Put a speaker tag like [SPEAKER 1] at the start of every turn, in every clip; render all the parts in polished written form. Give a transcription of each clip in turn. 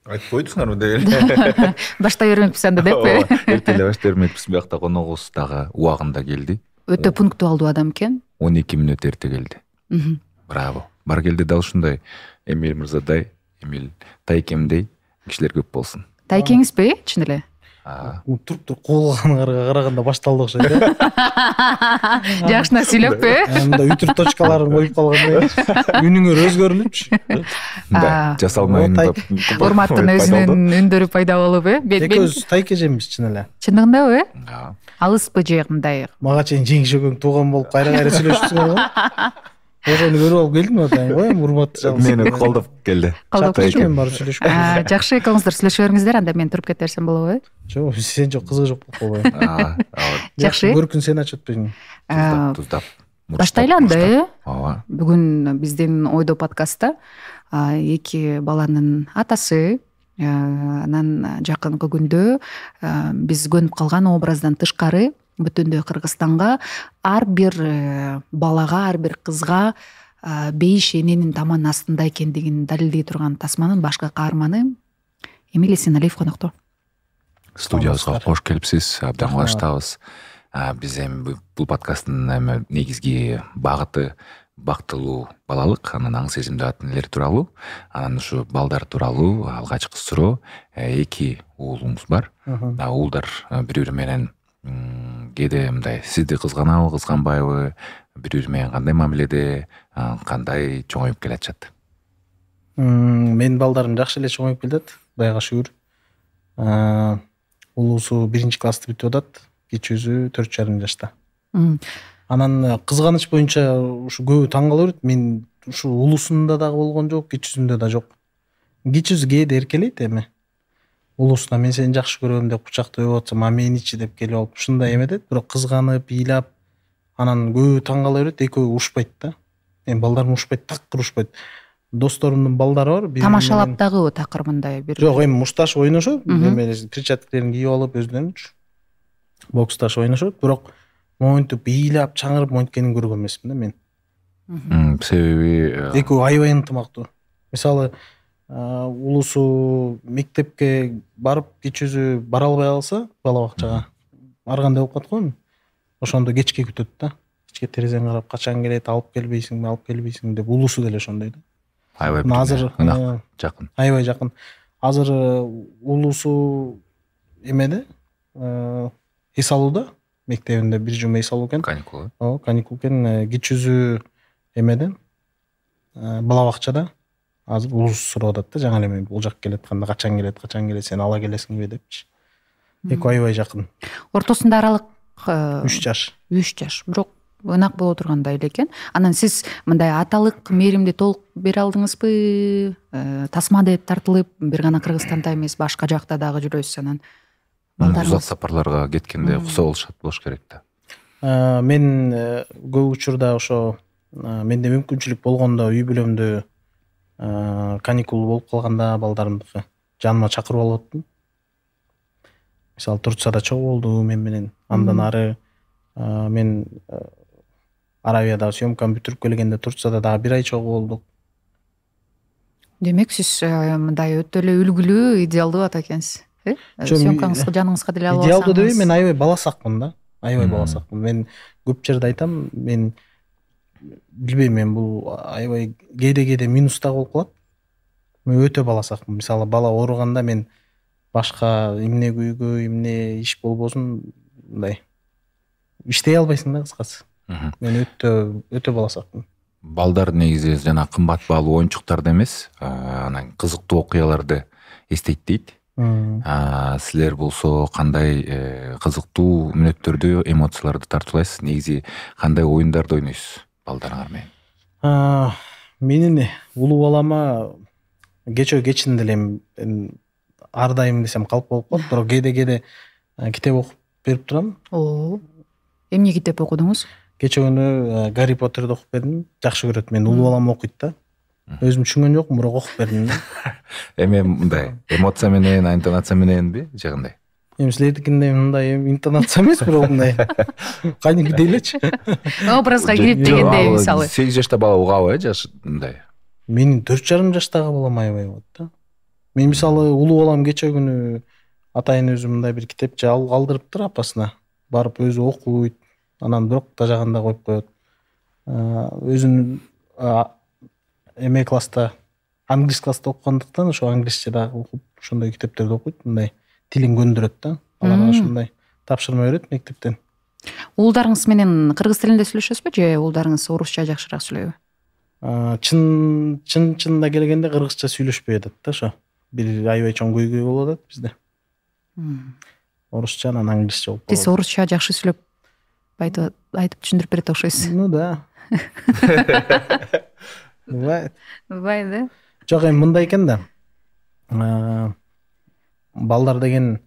[SPEAKER 1] айтып койдуңарбы деп эле.
[SPEAKER 2] Баштай бермекпиз анда деппи?
[SPEAKER 1] Эрте эле баштай бермекпиз. Биякта коногубуз дагы убагында келди.
[SPEAKER 2] Өтө пунктуалдуу адам экен.
[SPEAKER 1] 12 мүнөт эрте келди. Браво. Бар келди да ушундай Эмиль мырзадай, Эмиль Тайкемдей кишилер көп болсун.
[SPEAKER 2] Тайкеңизби, чын эле?
[SPEAKER 3] Туруп куулганга караганда башталды окшойт.
[SPEAKER 2] Жакшына сүйлөппү?
[SPEAKER 3] Мында үтүр точкаларын коюп калгандай. Үнүңөр өзгөрүлүпчү.
[SPEAKER 1] Жасалмай
[SPEAKER 2] Урматтын өзүнүн үндөрү пайда болуп,
[SPEAKER 3] Экөөбүз тайкежембиз чын эле.
[SPEAKER 2] Чындыгындабы? Алыспы же мындай?
[SPEAKER 3] Мага чейин жеңиш экөөң тууган болуп кайра сүйлөшүпсүңөр. Ошону көрүп алып келдим атайын го, урматтуу жалгыз.
[SPEAKER 1] Мени колдоп келди.
[SPEAKER 3] Мен барып сүйлөшкөм.
[SPEAKER 2] Жакшы, экөөңүздөр сүйлөшө бериңиздер, анда мен туруп кете берсем болобу?
[SPEAKER 3] Жок, сен жок, кызыгы жок болуп калбайбы?
[SPEAKER 2] Жакшы.
[SPEAKER 3] Көркүн сен ачып бериң.
[SPEAKER 1] Туздап.
[SPEAKER 2] Баштайлы анда,
[SPEAKER 1] Ооба.
[SPEAKER 2] Бүгүн биздин ойдо подкастта эки баланын атасы, анан жакынкы күндө биз көнүп калган образдан тышкары бүтүндөй Кыргызстанга ар бир балага, ар бир кызга бейиш эненин таманын астында экендигин далилдей турган тасманын башкы каарманы Эмиль Эсеналиев конокто.
[SPEAKER 1] Студиябызга кош келипсиз. Абдан кубанычтабыз. Биз эми бул подкасттын эми негизги багыты бактылуу балалык, анан аң сезимдүү ата-энелер тууралуу, анан ушу балдар тууралуу алгачкы суроо. Эки уулумуз бар. Уулдар бири-бири менен кээде мындай сизди кызганабы, кызганбайбы, бири-бири менен кандай мамиледе, кандай чоңоюп келатышат?
[SPEAKER 3] Менин балдарым жакшы эле чоңоюп келатат, Кудайга шүгүр. Улуусу 1-классты бүтүп атат, кичүүсү 4,5 жашта. Анан кызганыч боюнча ушу көбү таң кала берет. Мен ушу улуусунда дагы болгон жок, кичүүсүндө да жок. Кичүүсү кээде эркелейт эми. Улуусуна мен сени жакшы көрөм деп кучактап өп атсам, меничи деп келип алып ушундай эметет. Бирок кызганып, ыйлап, анан көбү таң кала берет, экөө ушпайт да. Эми балдарым ушпайт, такыр ушпайт. Досторумдун балдары бар.
[SPEAKER 2] Тамашалап дагы такыр мындай бир.
[SPEAKER 3] Жок, эми мушташ ойношот, эми перчаткалерин кийип алып өздөрүнчү боксташ ойношот, бирок монтип ыйлап, чаңырып монткенин көргөн эмесмин да мен.
[SPEAKER 1] Себеби
[SPEAKER 3] экөө аябай ынтымактуу. Мисалы, улуусу мектепке барып, кичүүсү бара албай калса, бала бакчага ар кандай болуп калат го. Ошондо кечке күтөт да. Кечке терезеден карап, качан келет, алып келбейсиңби деп, улуусу деле ошондой да.
[SPEAKER 1] Аябай
[SPEAKER 3] азыр
[SPEAKER 1] жакын.
[SPEAKER 3] Аябай жакын. Азыр улуусу эмеде, эс алууда, мектебинде бир жума эс алуу экен.
[SPEAKER 1] Каникул.
[SPEAKER 3] Каникул экен. Кичүүсү эмеде, бала бакчада. Азыр улуусу сурап атат да, жаңы эле бул жак келатканда качан келет, сен ала келесиңби депчи. Экөө аябай жакын.
[SPEAKER 2] Ортосунда аралык
[SPEAKER 3] 3 жаш.
[SPEAKER 2] 3 жаш. Бирок ынак боло тургандай эле экен. Анан сиз мындай аталык мээримди толук бере алдыңызбы? Тасмада тартылып, бир гана Кыргызстанда эмес, башка жакта дагы жүрөсүз анан.
[SPEAKER 1] Узак сапарларга кеткенде куса болушат болуш керек да.
[SPEAKER 3] Мен көп учурда ошо менде мүмкүнчүлүк болгондо үй бүлөмдө каникул болуп калганда балдарымдыкы жаныма чакырып алып аттым. Мисалы Турцияда чогуу болду мен менен. Андан ары мен Аравияда съемканы бүтүрүп келгенде Турцияда дагы 1 ай чогуу болдук.
[SPEAKER 2] Демек сиз мындай өтө эле үлгүлүү, идеалдуу ата экенсиз. Съемкаңызга жаныңызга деле алып алсаңыз.
[SPEAKER 3] Идеалдуу дебейм, мен аябай баласакмын да. Аябай баласакмын. Мен көп жерде айтам, мен билбейм, мен бул аябай кээде минус да болуп калат. Мен өтө баласакмын. Мисалы бала ооруганда мен башка эмне күйгө, эмне иш болбосун, мындай иштей албайсың да, кыскасы. Мен өтө баласакмын.
[SPEAKER 1] Балдар негизи жана кымбат баалуу оюнчуктарды эмес, анан кызыктуу окуяларды эстейт дейт. Силер болсо кандай кызыктуу мүнөттөрдү, эмоцияларды тартуулайсыз? Негизи кандай оюндарды ойнойсуз балдарыңар менен?
[SPEAKER 3] Менин улуу балама кечин деле ар дайым десем калп болуп калат, бирок кээде китеп окуп берип турам.
[SPEAKER 2] Эмне китеп окудуңуз?
[SPEAKER 3] Кече күнү Гарри Поттерди окуп бердим. Жакшы көрөт. Мен улуу балам окуйт да. Өзүм түшүнгөн жокмун, бирок окуп бердим.
[SPEAKER 1] Эми мындай эмоция менен, интонация мененби, же кандай?
[SPEAKER 3] Эми силердикиндей мындай интонация эмес, бирок мындай кайныкидей элечи.
[SPEAKER 2] Образга кирип дегендей мисалы.
[SPEAKER 1] 8 жашта бала угабы, жаш мындай?
[SPEAKER 3] Менин 4,5 жаштагы балам аябай угат да. Мен мисалы улуу балам кече күнү атайын өзү мындай бир китепче алдырыптыр апасына. Барып өзү окуйт. Анан бирок тажаганда коюп коет. Өзүнүн эме класста, англис класста окугандыктан ошо англисче дагы окуп, ошондой китептерди окуйт, мындай тилин көндүрөт да. Аларга ошондой тапшырма берет мектептен.
[SPEAKER 2] Уулдарыңыз менен кыргыз тилинде сүйлөшөсүзбү же уулдарыңыз орусча жакшыраак сүйлөйбү?
[SPEAKER 3] Чынында келгенде кыргызча сүйлөшпөй атат да ошо. Бир аябай чоң көйгөй болуп атат бизде. Орусча анан англисче болуп.
[SPEAKER 2] Сиз орусча жакшы сүйлөп айтып түшүндүрүп берет окшойсуз.
[SPEAKER 3] Ну да. Бывает.
[SPEAKER 2] Бывает, да?
[SPEAKER 3] Жок, эми мындай экен да. Балдар деген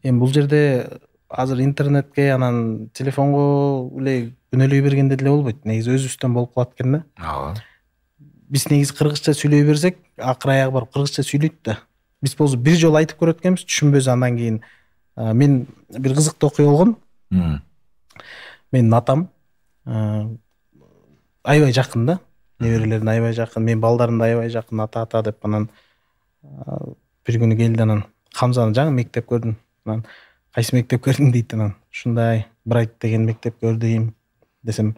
[SPEAKER 3] эми бул жерде азыр интернетке анан телефонго эле күнөөлөй бергенде деле болбойт. Негизи өзүбүздөн болуп калат экен да.
[SPEAKER 1] Ооба.
[SPEAKER 3] Биз негизи кыргызча сүйлөй берсек, акыр аягы барып кыргызча сүйлөйт да. Биз болсо бир жолу айтып көрөт экенбиз, түшүнбөсө андан кийин мен бир кызыктуу окуя болгон. Менин атам аябай жакын да. Неберелерине аябай жакын, мен балдарым да аябай жакын, ата деп анан бир күнү келди, анан Хамзаны жаңы мектеп көрдүм. Анан кайсы мектеп көрдүң дейт, анан ушундай Брайт деген мектеп көрдүм десем,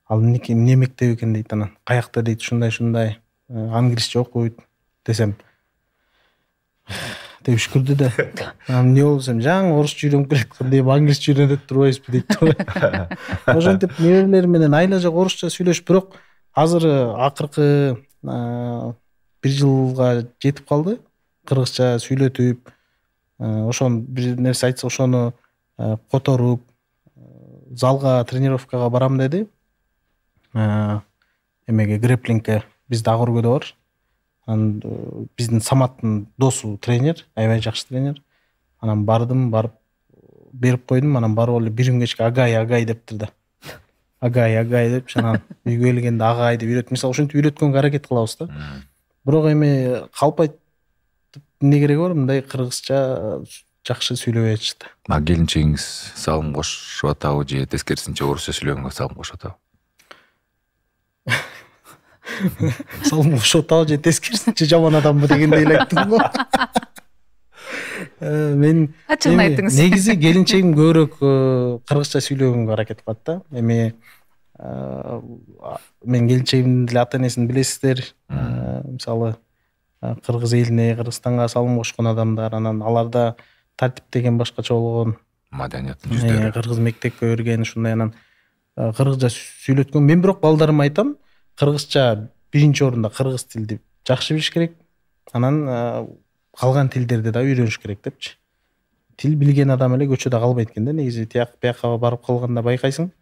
[SPEAKER 3] ал эмне мектеп экен дейт, анан каякта дейт, ушундай англисче окуйт десем, деп үшкүрдү да. Анан эмне болду десем, жаңы орусча үйрөнүп келаткан деп англисче үйрөнөт турбайбызбы дейт. Ошентип неберелерим менен айла жок орусча сүйлөшүп, бирок азыр акыркы бир жылга жетип калды. Кыргызча сүйлөтүп, ошону бир нерсе айтса ошону которуп, залга тренировкага барам деди. Эмеге грэплингке бизде Агыргөдө бар. Анан биздин Саматтын досу тренер, аябай жакшы тренер. Анан барып берип койдум, анан барып эле бир күн кечке агай дептир да. Агай деп, анан үйгө келгенде агай деп үйрөт. Мисалы ошентип үйрөткөнгө аракет кылабыз да. Бирок эми калп эмне кереги бар, мындай кыргызча жакшы сүйлөбөй атышты.
[SPEAKER 1] Келинчегиңиз салым кошуп атабы же тескерисинче орусча сүйлөгөнгө салым кошуп атабы?
[SPEAKER 3] Салым кошуп атабы же тескерисинче жаман адамбы дегендей эле айттым го. Мен
[SPEAKER 2] ачыгын айтыңыз.
[SPEAKER 3] Негизи келинчегим көбүрөөк кыргызча сүйлөгөнгө аракет кылат да. Эми мен келинчегимдин деле ата энесин билесиздер. Мисалы кыргыз элине, Кыргызстанга салым кошкон адамдар, анан аларда тартип деген башкача болгон.
[SPEAKER 1] Маданияттын жүздөрү.
[SPEAKER 3] Кыргыз мектепке берген ушундай, анан кыргызча сүйлөткөн. Мен бирок балдарыма айтам, кыргызча биринчи орунда кыргыз тилди жакшы билиш керек. Анан калган тилдерди да үйрөнүш керек депчи. Тил билген адам эле көчөдө калбайт экен да. Негизи тияк барып калганда байкайсың.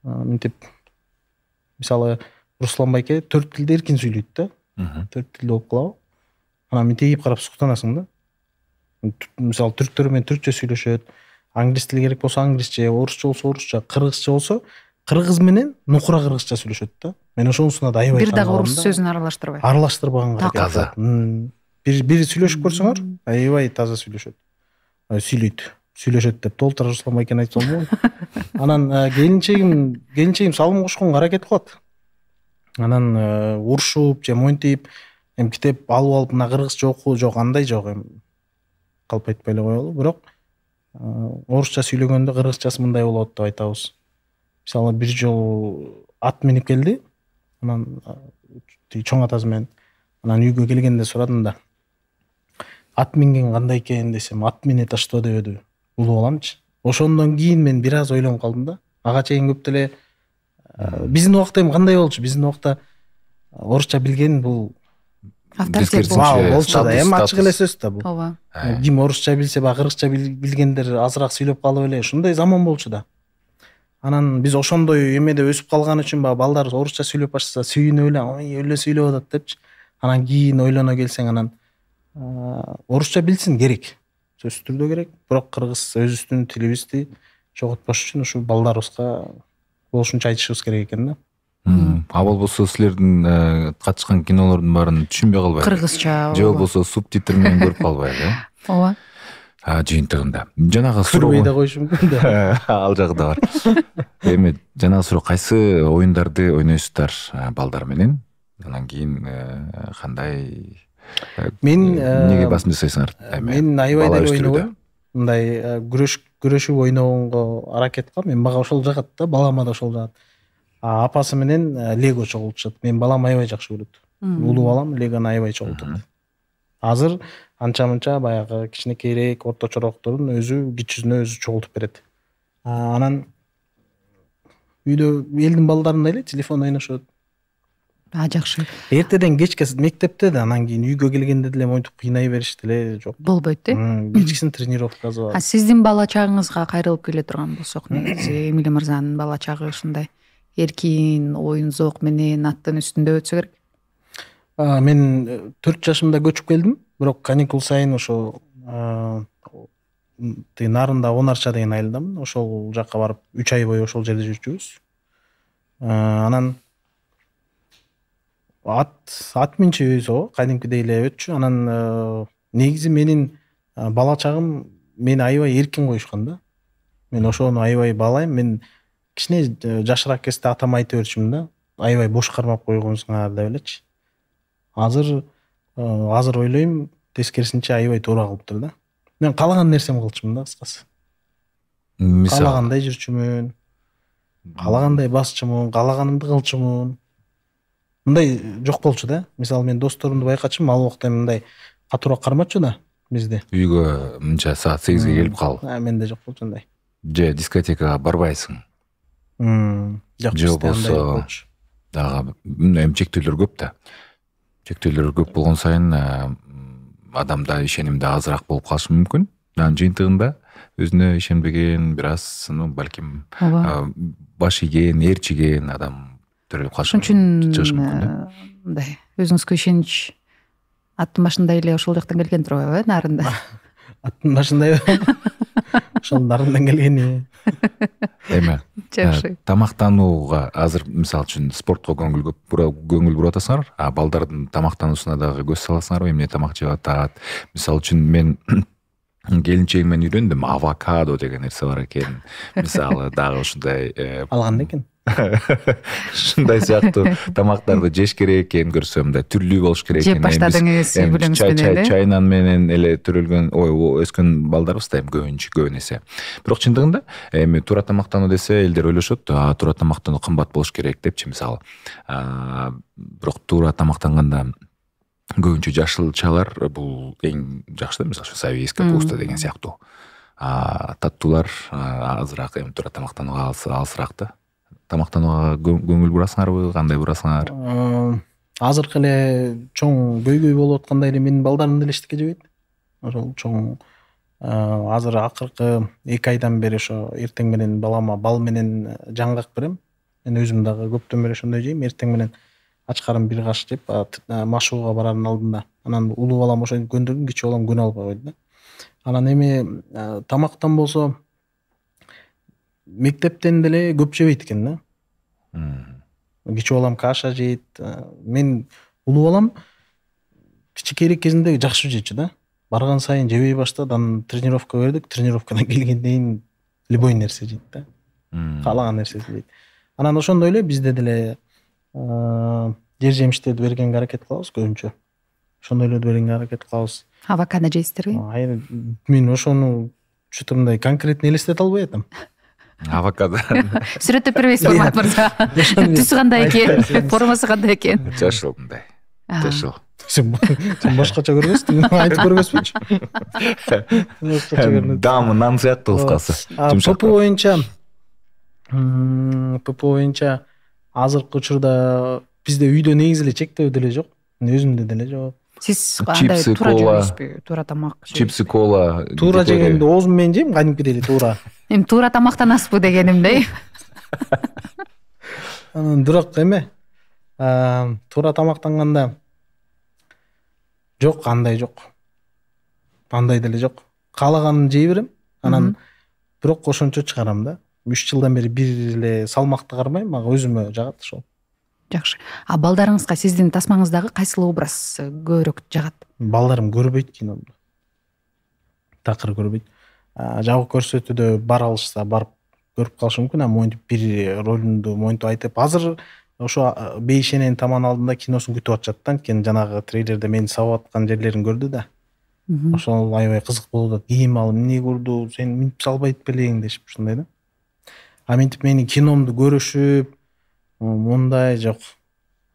[SPEAKER 3] Мынтип мисалы Руслан байке 4 тилде эркин сүйлөйт да. 4 тилде болуп калабы. Анан мынтип карап суктанасың да. Мисалы түрктөр менен түркчө сүйлөшөт, англис тили керек болсо англисче, орусча болсо орусча, кыргызча болсо кыргыз менен нукура кыргызча сүйлөшөт да. Мен ошонусуна да аябай
[SPEAKER 2] бир дагы орус сөзүн аралаштырбай.
[SPEAKER 3] Аралаштырбаганга
[SPEAKER 1] таза.
[SPEAKER 3] Бир сүйлөшүп көрсөңөр, аябай таза сүйлөшөт. Сүйлөшөт деп толтура Руслан байкени айтсам болот. Анан келинчегим салым кошконго аракет кылат. Анан урушуп же монтип эми китеп алып мына кыргызча окуу жок, андай жок, эми калп айтпай эле коелу. Бирок орусча сүйлөгөндө кыргызчасы мындай болот деп айтабыз. Мисалы бир жолу ат минип келди. Анан чоң атасы менен анан үйгө келгенде сурадым да. Ат минген кандай экен десем, ат минет что дебеди улуу баламчы. Ошондон кийин мен бир аз ойлонуп калдым да. Ага чейин көп деле биздин убакта эми кандай болчу? Биздин убакта орусча билген бул
[SPEAKER 2] авторитет
[SPEAKER 3] болчу да. Эми ачык эле сөз да бул.
[SPEAKER 2] Ооба.
[SPEAKER 3] Ким орусча билсе, кыргызча билгендер азыраак сүйлөп калып эле ушундай заман болчу да. Анан биз ошондой эмеде өсүп калган үчүн балдар орусча сүйлөп башса сүйүнүп эле, ой өлө сүйлөп атат депчи. Анан кийин ойлоно келсең, анан орусча билсин керек. Сөзсүз түрдө керек. Бирок кыргыз өзүбүздүн тилибизди жоготпош үчүн ушу балдарыбызга болушунча айтышыбыз керек экен да.
[SPEAKER 1] А болбосо силердин катышкан кинолордун баарын түшүнбөй калбайбы?
[SPEAKER 2] Кыргызча.
[SPEAKER 1] Же болбосо субтитр менен көрүп калбайбы?
[SPEAKER 2] Ооба.
[SPEAKER 1] Жыйынтыгында. Жанагы
[SPEAKER 3] Көрбөй да коюшу мүмкүн да.
[SPEAKER 1] Ал жагы да бар. Эми жанагы суроо, кайсы оюндарды ойнойсуздар балдар менен? Анан кийин кандай
[SPEAKER 3] Мен
[SPEAKER 1] эмнеге басым жасайсыңар?
[SPEAKER 3] Мен аябай деле ойнобойм. Мындай күрөшүп ойногонго аракет кылам. Мага ошол жагат да, балама да ошол жагат. Апасы менен лего чогултушат. Мен балам аябай жакшы көрөт. Улуу балам легону аябай чогултат. Азыр анча мынча баягы кичинекейирээк, орточорокторун өзү кичүүсүнө өзү чогултуп берет. Анан үйдө элдин балдарында эле телефон ойношот.
[SPEAKER 2] Жакшы.
[SPEAKER 3] Эртеден кечке мектепте да, анан кийин үйгө келгенде деле монтип кыйнай беришти эле жок.
[SPEAKER 2] Болбойт э?
[SPEAKER 3] Кечкисин тренировкасы бар.
[SPEAKER 2] Сиздин бала чагыңызга кайрылып келе турган болсок, негизи Эмилия мырзанын бала чагы ушундай эркин, оюн-зоок менен аттын үстүндө өтсө керек.
[SPEAKER 3] Мен 4 жашымда көчүп келдим, бирок каникул сайын ошо нарында Онарча деген айылдамын. Ошол жакка барып 3 ай бою ошол жерде жүрчүбүз. Анан ат минчебиз, кадимкидей эле өтчү. Анан негизи менин бала чагым мени аябай эркин коюшкан да. Мен ошону аябай баалайм. Мен кичине жашыраак кезде атам айтып берчүмүн да, аябай бош кармап койгонсуңар деп элечи. Азыр ойлойм, тескерисинче аябай туура кылыптыр да. Мен каалаган нерсем кылчумун да, кыскасы. Каалагандай жүрчүмүн, каалагандай басчумун, каалаганымды кылчумун. Мындай жок болчу да. Мисалы мен досторумду байкачым, ал убакта мындай катуураак кармачу да бизде.
[SPEAKER 1] Үйгө мынча саат 8ге келип кал.
[SPEAKER 3] Менде жок болчу андай.
[SPEAKER 1] Же дискотекага барбайсың.
[SPEAKER 3] Жок,
[SPEAKER 1] же болсо дагы эми чектөөлөр көп да. Чектөөлөр көп болгон сайын адамда ишеним да азыраак болуп калышы мүмкүн. Анын жыйынтыгында өзүнө ишенбеген, бир аз балким баш ийген, ээрчиген адам төрөлүп калышы мүмкүн.
[SPEAKER 2] Мындай өзүңүзгө ишенич аттын башында эле ошол жактан келген турбайбы, нарында?
[SPEAKER 3] Аттын башында ошол нарындан келгени.
[SPEAKER 1] Эми тамактанууга азыр мисалы үчүн спортко көңүл буруп атасыңар, балдардын тамактануусуна дагы көз саласыңарбы? Эмне тамак жеп атат? Мисалы үчүн мен келинчегим менен үйрөндүм, авокадо деген нерсе бар экен. Мисалы дагы ушундай
[SPEAKER 3] алган экен.
[SPEAKER 1] Ушундай сыяктуу тамактарды жеш керек экенин көрсөм, мындай түрлүү болуш керек экен.
[SPEAKER 2] Жеп баштадыңыз үй бүлөңүз менен эле?
[SPEAKER 1] Чайнан менен эле төрөлгөн, өскөн балдарыбыз да көбү нерсе. Бирок чындыгында эми туура тамактануу десе элдер ойлошот, туура тамактануу кымбат болуш керек депчи, мисалы. Бирок туура тамактанганда көбүнчө жашылчалар бул эң жакшы да, мисалы савиец, капуста деген сыяктуу. Таттуулар азыраак эми туура тамактанууга алысыраак да. Тамактанууга көңүл бурасыңарбы, кандай бурасыңар?
[SPEAKER 3] Азыркы эле чоң көйгөй болуп аткандай эле менин балдарым деле эчтеке жебейт. Ошол чоң азыр акыркы 2 айдан бери ошо эртең менен балама бал менен жаңгак берем. Мен өзүм дагы көптөн бери ошондой жейм. Эртең менен ачкарын бир каш жеп, машууга барардын алдында. Анан улуу балам ошентип көндүрдүм, кичүү балам көнө албай койду да. Анан эми тамактан болсо мектептен деле көп жебейт экен да. Кичүү балам каша жейт. Мен улуу балам кичинекейирээк кезинде жакшы жечү да. Барган сайын жебей баштады. Анан тренировка бердик. Тренировкадан келгенден кийин любой нерсе жейт да. Каалаган нерсесин жейт. Анан ошондой эле бизде деле жер жемиштерди бергенге аракет кылабыз көбүнчө. Ошондой эле бергенге аракет кылабыз.
[SPEAKER 2] Авокадо жейсиздерби?
[SPEAKER 3] Мен ошону чөтө мындай конкретно элестете албай атам.
[SPEAKER 1] Авокадо.
[SPEAKER 2] Сүрөттөп бербейсизби, Урмат мырза? Түсү кандай экен, формасы кандай экен?
[SPEAKER 1] Жашыл мындай. Жашыл.
[SPEAKER 3] Сен башкача көрбөйсүң, айтып көрбөсүңчү.
[SPEAKER 1] Дамы нан сыяктуу кыскасы.
[SPEAKER 3] ПП боюнча азыркы учурда бизде үйдө негизи эле чектөө деле жок. Өзүмдө деле жок.
[SPEAKER 2] Сиз кандай туура жейсизби? Туура тамак.
[SPEAKER 1] Чипсы, кола.
[SPEAKER 3] Туура жегенде оозум менен жейм, кадимкидей эле туура.
[SPEAKER 2] Эми туура тамактанасызбы дегенимде.
[SPEAKER 3] Анан бирок эме туура тамактанганда жок, андай жок. Андай деле жок. Каалаганын жей берем. Анан бирок ошончо чыгарам да. 3 жылдан бери бир эле салмакты кармайм, мага өзүмө жагат ошол.
[SPEAKER 2] Жакшы. Балдарыңызга сиздин тасмаңыздагы кайсыл образ көбүрөөк жагат?
[SPEAKER 3] Балдарым көрбөйт кинону. Такыр көрбөйт. Жабык көрсөтүүдө бара алышса барып көрүп калышы мүмкүн, а монтип бир ролуңду монтип айтып. Азыр ошо бейшененин таман алдында киносун күтүп атышат да, анткени жанагы трейлерде мени сабап аткан жерлерин көрдү да. Ошол аябай кызык болуп атат. Кийим алып эмне курду, сен минтип салбайт белең дешип ушундай да. А минтип менин киномду көрүшүп, мындай жок,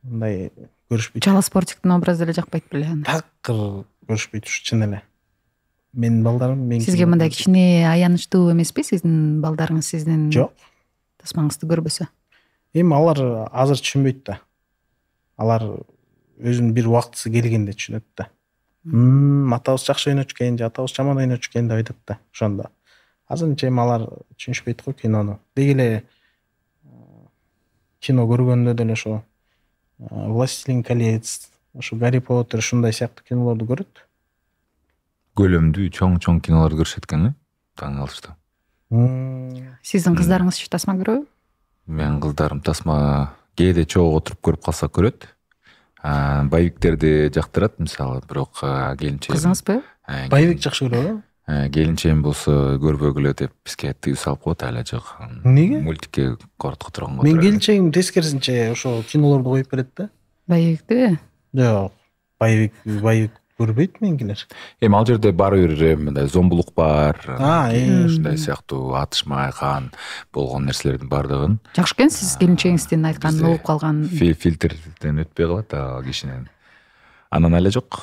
[SPEAKER 3] мындай көрүшпөйт.
[SPEAKER 2] Чала Спортиктин образы эле жакпайт беле аны.
[SPEAKER 3] Такыр көрүшпөйт ушу чын эле. Менин балдарым
[SPEAKER 2] Сизге мындай кичине аянычтуу эмеспи сиздин балдарыңыз сиздин
[SPEAKER 3] жок.
[SPEAKER 2] тасмаңызды көрбөсө?
[SPEAKER 3] Эми алар азыр түшүнбөйт да. Алар өзүнүн бир убактысы келгенде түшүнөт да. Атабыз жакшы ойночу экен же атабыз жаман ойночу экен деп айтат да. Ошондо азырынча эми алар түшүнүшпөйт го кинону. Деги эле кино көргөндө деле ошо Властелин колец, ошо Гарри Поттер ушундай сыяктуу кинолорду көрөт.
[SPEAKER 1] Көлөмдүү чоң кинолорду көрүшөт экен, таң калыштуу.
[SPEAKER 2] Сиздин кыздарыңызчы тасма көрөбү?
[SPEAKER 1] Менин кыздарым тасма кээде чогуу отуруп көрүп калса көрөт. Боевиктерди жактырат, мисалы, бирок келинчегим.
[SPEAKER 2] Кызыңызбы?
[SPEAKER 3] Боевик жакшы көрөбү?
[SPEAKER 1] Келинчегим болсо көрбөгүлө деп бизге тыюу салып коет, ала жок.
[SPEAKER 3] Эмнеге?
[SPEAKER 1] Мультикке коркутуп турган.
[SPEAKER 3] Мен келинчегим тескерисинче ошо кинолорду коюп берет да.
[SPEAKER 2] Боевикти?
[SPEAKER 3] Жок, боевик көрбөйт меникилер.
[SPEAKER 1] Эми ал жерде баары бир мындай зомбулук бар.
[SPEAKER 3] Ушундай
[SPEAKER 1] сыяктуу атышма, кан болгон нерселердин баардыгын.
[SPEAKER 2] Жакшы экен, сиз келинчегиңиздин айтканын угуп калган.
[SPEAKER 1] Фильтрден өтпөй калат кишинен. Анан эле жок,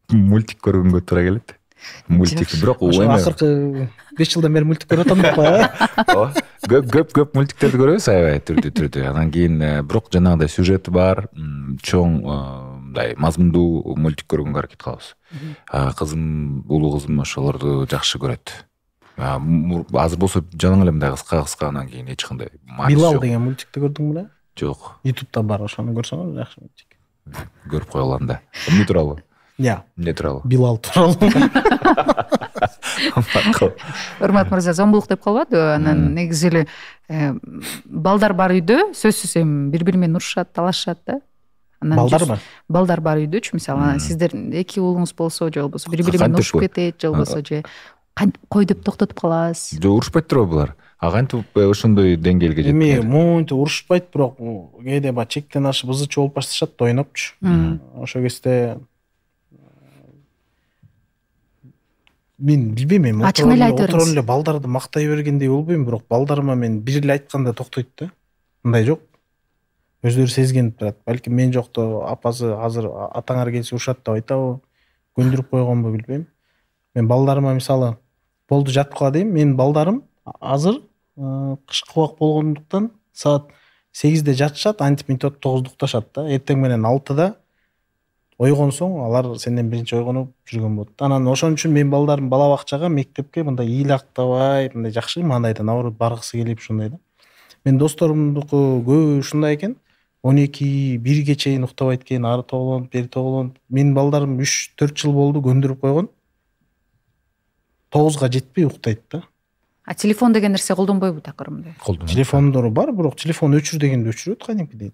[SPEAKER 1] мультик көргөнгө туура келет. Мультик бирок
[SPEAKER 3] акыркы 5 жылдан бери мультик көрүп атам да.
[SPEAKER 1] Көп мультиктерди көрөбүз аябай түрдүү. Анан кийин бирок жанагындай сюжети бар, чоң мындай мазмундуу мультик көргөнгө аракет кылабыз. Кызым, улуу кызым ошолорду жакшы көрөт. Азыр болсо жаның эле мындай кыска анан кийин эч кандай матч жок.
[SPEAKER 3] Билал деген мультикти көрдүңбү беле?
[SPEAKER 1] Жок.
[SPEAKER 3] YouTube'да бар, ошону көрсөңүз жакшы мультик.
[SPEAKER 1] Көрүп койгула анда. Эмне тууралуу?
[SPEAKER 3] Эмне
[SPEAKER 1] тууралуу?
[SPEAKER 3] Билал тууралуу.
[SPEAKER 2] Урмат мырза, зомбулук деп калбадыбы? Анан негизи эле балдар бар үйдө сөзсүз эми бири менен урушат, талашышат да.
[SPEAKER 3] Балдарбы?
[SPEAKER 2] Балдар бар үйдөчү, мисалы, сиздер эки уулуңуз болсо, же болбосо бири менен урушуп кетет, же болбосо же кантип кой деп токтотуп каласыз?
[SPEAKER 1] Жок, урушпайт турбу булар? Кантип ошондой деңгээлге жетти?
[SPEAKER 3] Эми монтип урушпайт, бирок кээде баягы чектен ашып ызы чуулуп башташат да, ойнопчу. Ошол кезде мен билбейм, эми
[SPEAKER 2] ачык эле айтып
[SPEAKER 3] отуруп эле балдарды мактай бергендей болбойм, бирок балдарыма мен бир эле айтканда токтойт да. Мындай жок. Өздөрү сезген турат. Балким мен жокто апасы азыр атаңар келсе урушат деп айтабы, көндүрүп койгонбу билбейм. Мен балдарыма мисалы болду жатып кала дейм. Менин балдарым азыр кышкы убак болгондуктан саат 8-де жатышат, антип минтип 9-да укташат да. Эртең менен 6-да ойгонсоң алар сенден биринчи ойгонуп жүргөн болот. Анан ошон үчүн мен балдарым бала бакчага, мектепке мындай ыйлактабай, мындай жакшы мандайда наоборот баргысы келип ушундай да. Мен досторумдуку көбү ушундай экен. 12-1ге чейин уктабайт экен, ары тоглонуп, бери тоглонуп. Менин балдарым 3-4 жыл болду көндүрүп койгон. 9-га жетпей уктайт да.
[SPEAKER 2] Телефон деген нерсе колдонбойбу такыр мындай?
[SPEAKER 3] Телефондору бар, бирок телефон өчүр дегенде өчүрөт кадимкидей.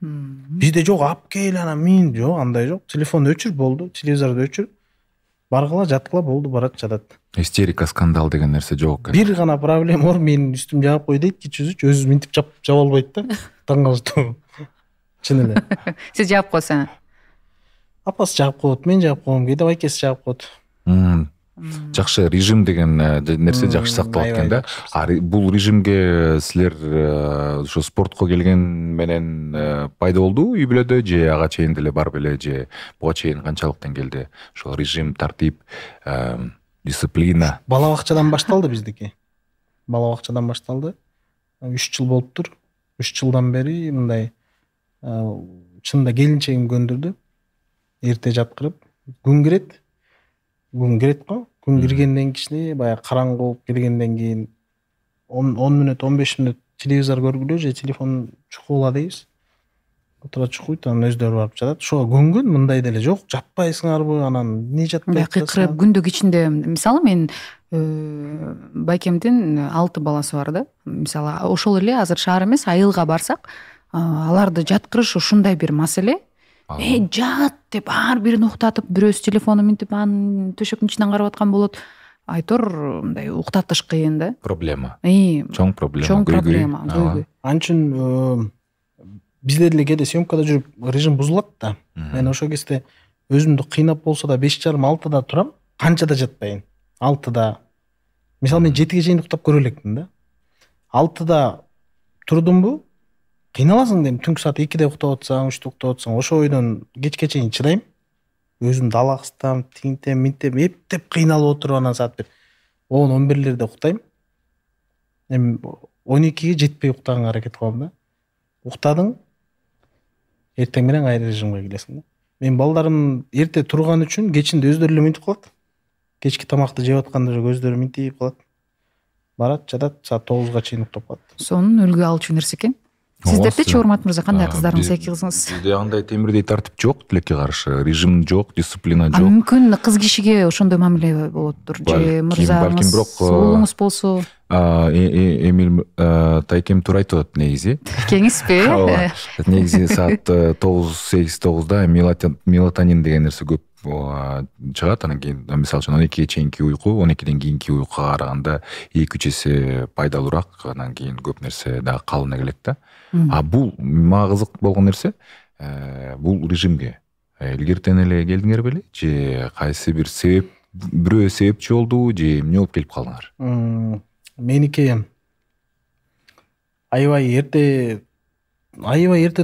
[SPEAKER 3] Бизде жок, ап кел анан мен жок, андай жок. Телефон өчүр болду, телевизорду өчүр. Баргыла, жаткыла болду, барат, жатат.
[SPEAKER 1] Истерика, скандал деген нерсе жок экен.
[SPEAKER 3] Бир гана проблема бар, менин үстүм жаап кой дейт, кичүүсү өзү минтип жаап албайт да. Таң калыштуу. Чын эле.
[SPEAKER 2] Сиз жаап койсоң.
[SPEAKER 3] Апасы жаап коет, мен жаап коем, кээде байкеси жаап коет.
[SPEAKER 1] Жакшы режим деген нерсе жакшы сакталат экен да. Бул режимге силер ошо спортко келген менен пайда болду үй бүлөдө, же ага чейин деле бар беле, же буга чейин канчалык деңгээлде ошо режим, тартип, дисциплина?
[SPEAKER 3] Бала бакчадан башталды биздики. Бала бакчадан башталды. 3 жыл болуптур. 3 жылдан бери мындай чында келинчегим көндүрдү. Эрте жаткырып, күн кирет го. Күн киргенден кийин баягы караңгы болуп келгенден кийин 10 мүнөт, 15 мүнөт телевизор көргүлө же телефон чукула дейбиз. Отура чукуйт, анан өздөрү барып жатат. Ошого көнгөн, мындай деле жок, жатпайсыңарбы, анан эмне жатпайсыңар?
[SPEAKER 2] Кыйкырып күндүк ичинде, мисалы мен байкемдин 6 баласы бар да. Мисалы ошол эле азыр шаар эмес, айылга барсак, аларды жаткырыш ушундай бир маселе. Жат деп ар бирин уктатып, бирөөсү телефону минтип анын төшөктүн ичинен карап аткан болот. Айтор мындай уктатыш кыйын да.
[SPEAKER 1] Проблема.
[SPEAKER 2] Чоң
[SPEAKER 1] проблема.
[SPEAKER 2] Анчын
[SPEAKER 3] бизде деле кээде съемкада жүрүп режим бузулат да. Мен ошол кезде өзүмдү кыйнап болсо да 5:30-6-да турам, канчада жатпайын. 6-да. Мисалы мен 7-ге чейин уктап көрө элекмин да. 6-да турдумбу, кыйналасың дейм. Түнкү саат 2-де уктап атсаң, 3-те уктап атсаң, ошо ойдон кечке чейин чыдайм. Өзүмдү алакстам, тинтем, минтем, эптеп кыйналып отуруп анан саат 10-11-лерде уктайм. Эми 12-ге жетпей уктаганга аракет кылам да. Уктадың, эртең менен кайра режимге келесиң да. Мен балдарым эрте турган үчүн кечинде өздөрү эле минтип калат. Кечки тамакты жеп атканда өздөрү минтип калат. Барат, жатат, саат 9-га чейин уктап калат.
[SPEAKER 2] Сонун үлгү алчу нерсе экен. Сиздердечи Урмат мырза, кандай кыздарыңыз, эки кызыңыз?
[SPEAKER 1] Бизде андай темирдей тартип жок, тилекке каршы. Режим жок, дисциплина жок.
[SPEAKER 2] Мүмкүн кыз кишиге ошондой мамиле болоттур. Же мырзаңыз, уулуңуз болсо.
[SPEAKER 1] Эмил Тайкем туура айтып атат негизи.
[SPEAKER 2] Кеңеспи?
[SPEAKER 1] Негизи саат 9-8-9-да мелатонин деген нерсе көп чыгат. Анан кийин мисалы үчүн 12-ге чейинки уйку, 12-ден кийинки уйкуга караганда 2-3 эсе пайдалуураак. Анан кийин көп нерсе дагы калына келет да. Бул мага кызык болгон нерсе, бул режимге илгертен эле келдиңер беле, же кайсы бир себеп, бирөө себепчи болдубу, же эмне болуп келип калдыңар?
[SPEAKER 3] Меники аябай эрте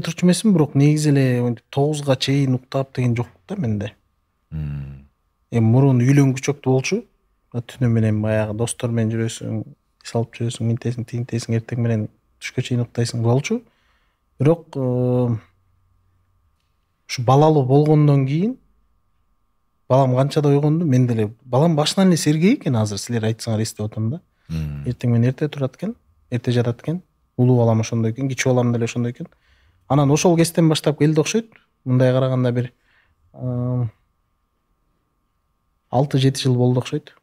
[SPEAKER 3] турчу эмесмин, бирок негизи эле 9-га чейин уктап деген жок да менде. Эми мурун үйлөнгүчөктүү болчу. Түнү менен баягы достор менен жүрөсүң, иш алып жүрөсүң, минтесиң, тинтесиң, эртең менен түшкө чейин уктайсың болчу. Бирок ушу балалуу болгондон кийин балам канчада ойгонду, мен деле балам башынан эле сергек экен, азыр силер айтсаңар эстеп атам да. Эртең менен эрте турат экен, эрте жатат экен. Улуу балам ошондой экен, кичүү балам деле ошондой экен. Анан ошол кезден баштап келди окшойт. Мындай караганда бир 6-7 жыл болду окшойт.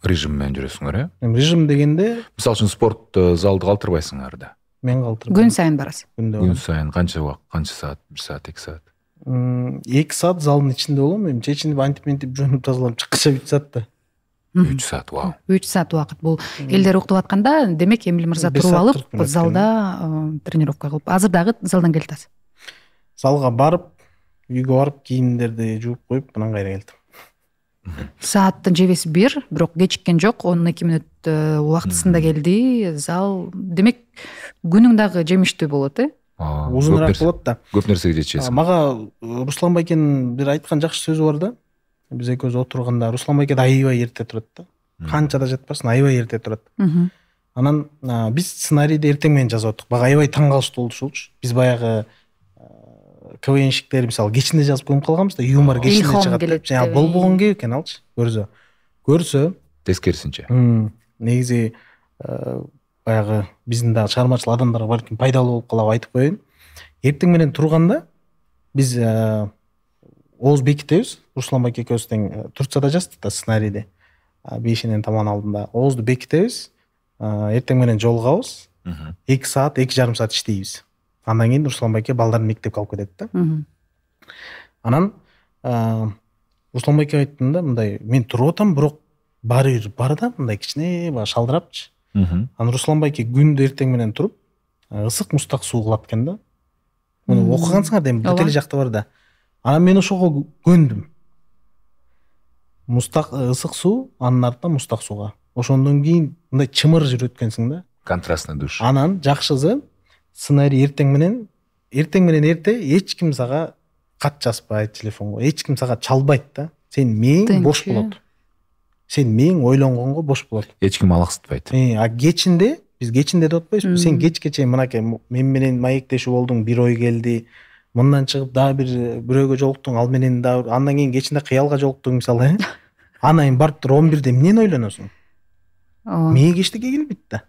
[SPEAKER 1] Режим менен жүрөсүңөр, э?
[SPEAKER 3] Режим дегенде,
[SPEAKER 1] мисалы үчүн спорт залды калтырбайсыңар да.
[SPEAKER 3] Мен калтырбайм.
[SPEAKER 2] Күн сайын барасыз?
[SPEAKER 1] Күн сайын канча убакыт, канча саат? 1 саат, 2 саат?
[SPEAKER 3] 2 саат залдын ичинде болом. Эми чечинип антип жөнүп тазалап чыккыча 3 саат да.
[SPEAKER 1] 3 саат, вау.
[SPEAKER 2] 3 саат убакыт. Бул элдер уктап атканда, демек Эмил мырза туруп алып, залда тренировка кылып, азыр дагы залдан келип атасыз.
[SPEAKER 3] Залга барып, үйгө барып, кийимдерди жууп коюп, анан кайра келдим.
[SPEAKER 2] Сааттын жебеси 1, бирок кечиккен жок, 12 мүнөт убактысында келди. Зал, демек күнүң дагы жемиштүү болот, э?
[SPEAKER 3] Узуныраак болот да.
[SPEAKER 1] Көп нерсеге жетишесиң.
[SPEAKER 3] Мага Руслан байкенин бир айткан жакшы сөзү бар да. Биз экөөбүз отурганда Руслан байке да аябай эрте турат да. Канчада жатпасын, аябай эрте турат. Анан биз сценарийди эртең менен жазып аттык. Бага аябай таң калыштуу болчу. Биз баягы КВНщиктер мисалы кечинде жазып көмүп калганбыз да, юмор кечинде чыгат. Жана болбогон кеп экен алчы. Көрсө
[SPEAKER 1] тескерисинче.
[SPEAKER 3] Негизи баягы биздин дагы чыгармачыл адамдарга балким пайдалуу болуп калабы айтып коеюн. Эртең менен турганда биз ооз бекитебиз. Руслан байке экөөбүз тең Турцияда жаздык да сценарийди. Бешинен таман алдында оозду бекитебиз. Эртең менен жолугабыз. 2 саат, 2,5 саат иштейбиз. Андан кийин Руслан байке балдарын мектепке алып кетет да. Анан Руслан байке айттым да, мындай мен туруп атам, бирок баары бир бар да, мындай кичине баа шалдырапчы. Анан Руслан байке күндө эртең менен туруп, ысык мустак суу кылат экен да. Муну окугансыңар да, бүт эле жакта бар да. Анан мен ошого көндүм. Мустак ысык суу, анын артынан мустак сууга. Ошондон кийин мындай чымыр жүрөт экенсиң да.
[SPEAKER 1] Контрастный душ.
[SPEAKER 3] Анан жакшысы сценарий эртең менен эрте эч ким сага кат жазбайт телефонго, эч ким сага чалбайт да. Сен мээң бош болот. Сен мээң ойлонгонго бош болот.
[SPEAKER 1] Эч ким алаксытпайт.
[SPEAKER 3] Кечинде, биз кечинде деп атпайбызбы? Сен кечке чейин мынакей мен менен маектешүү болдуң, бир ой келди. Мындан чыгып дагы бирөөгө жолуктуң, ал менен дагы андан кийин кечинде кыялга жолуктуң мисалы. Анан барып туруп 11-де эмнени ойлоносуң? Мээге эчтеке келбейт да.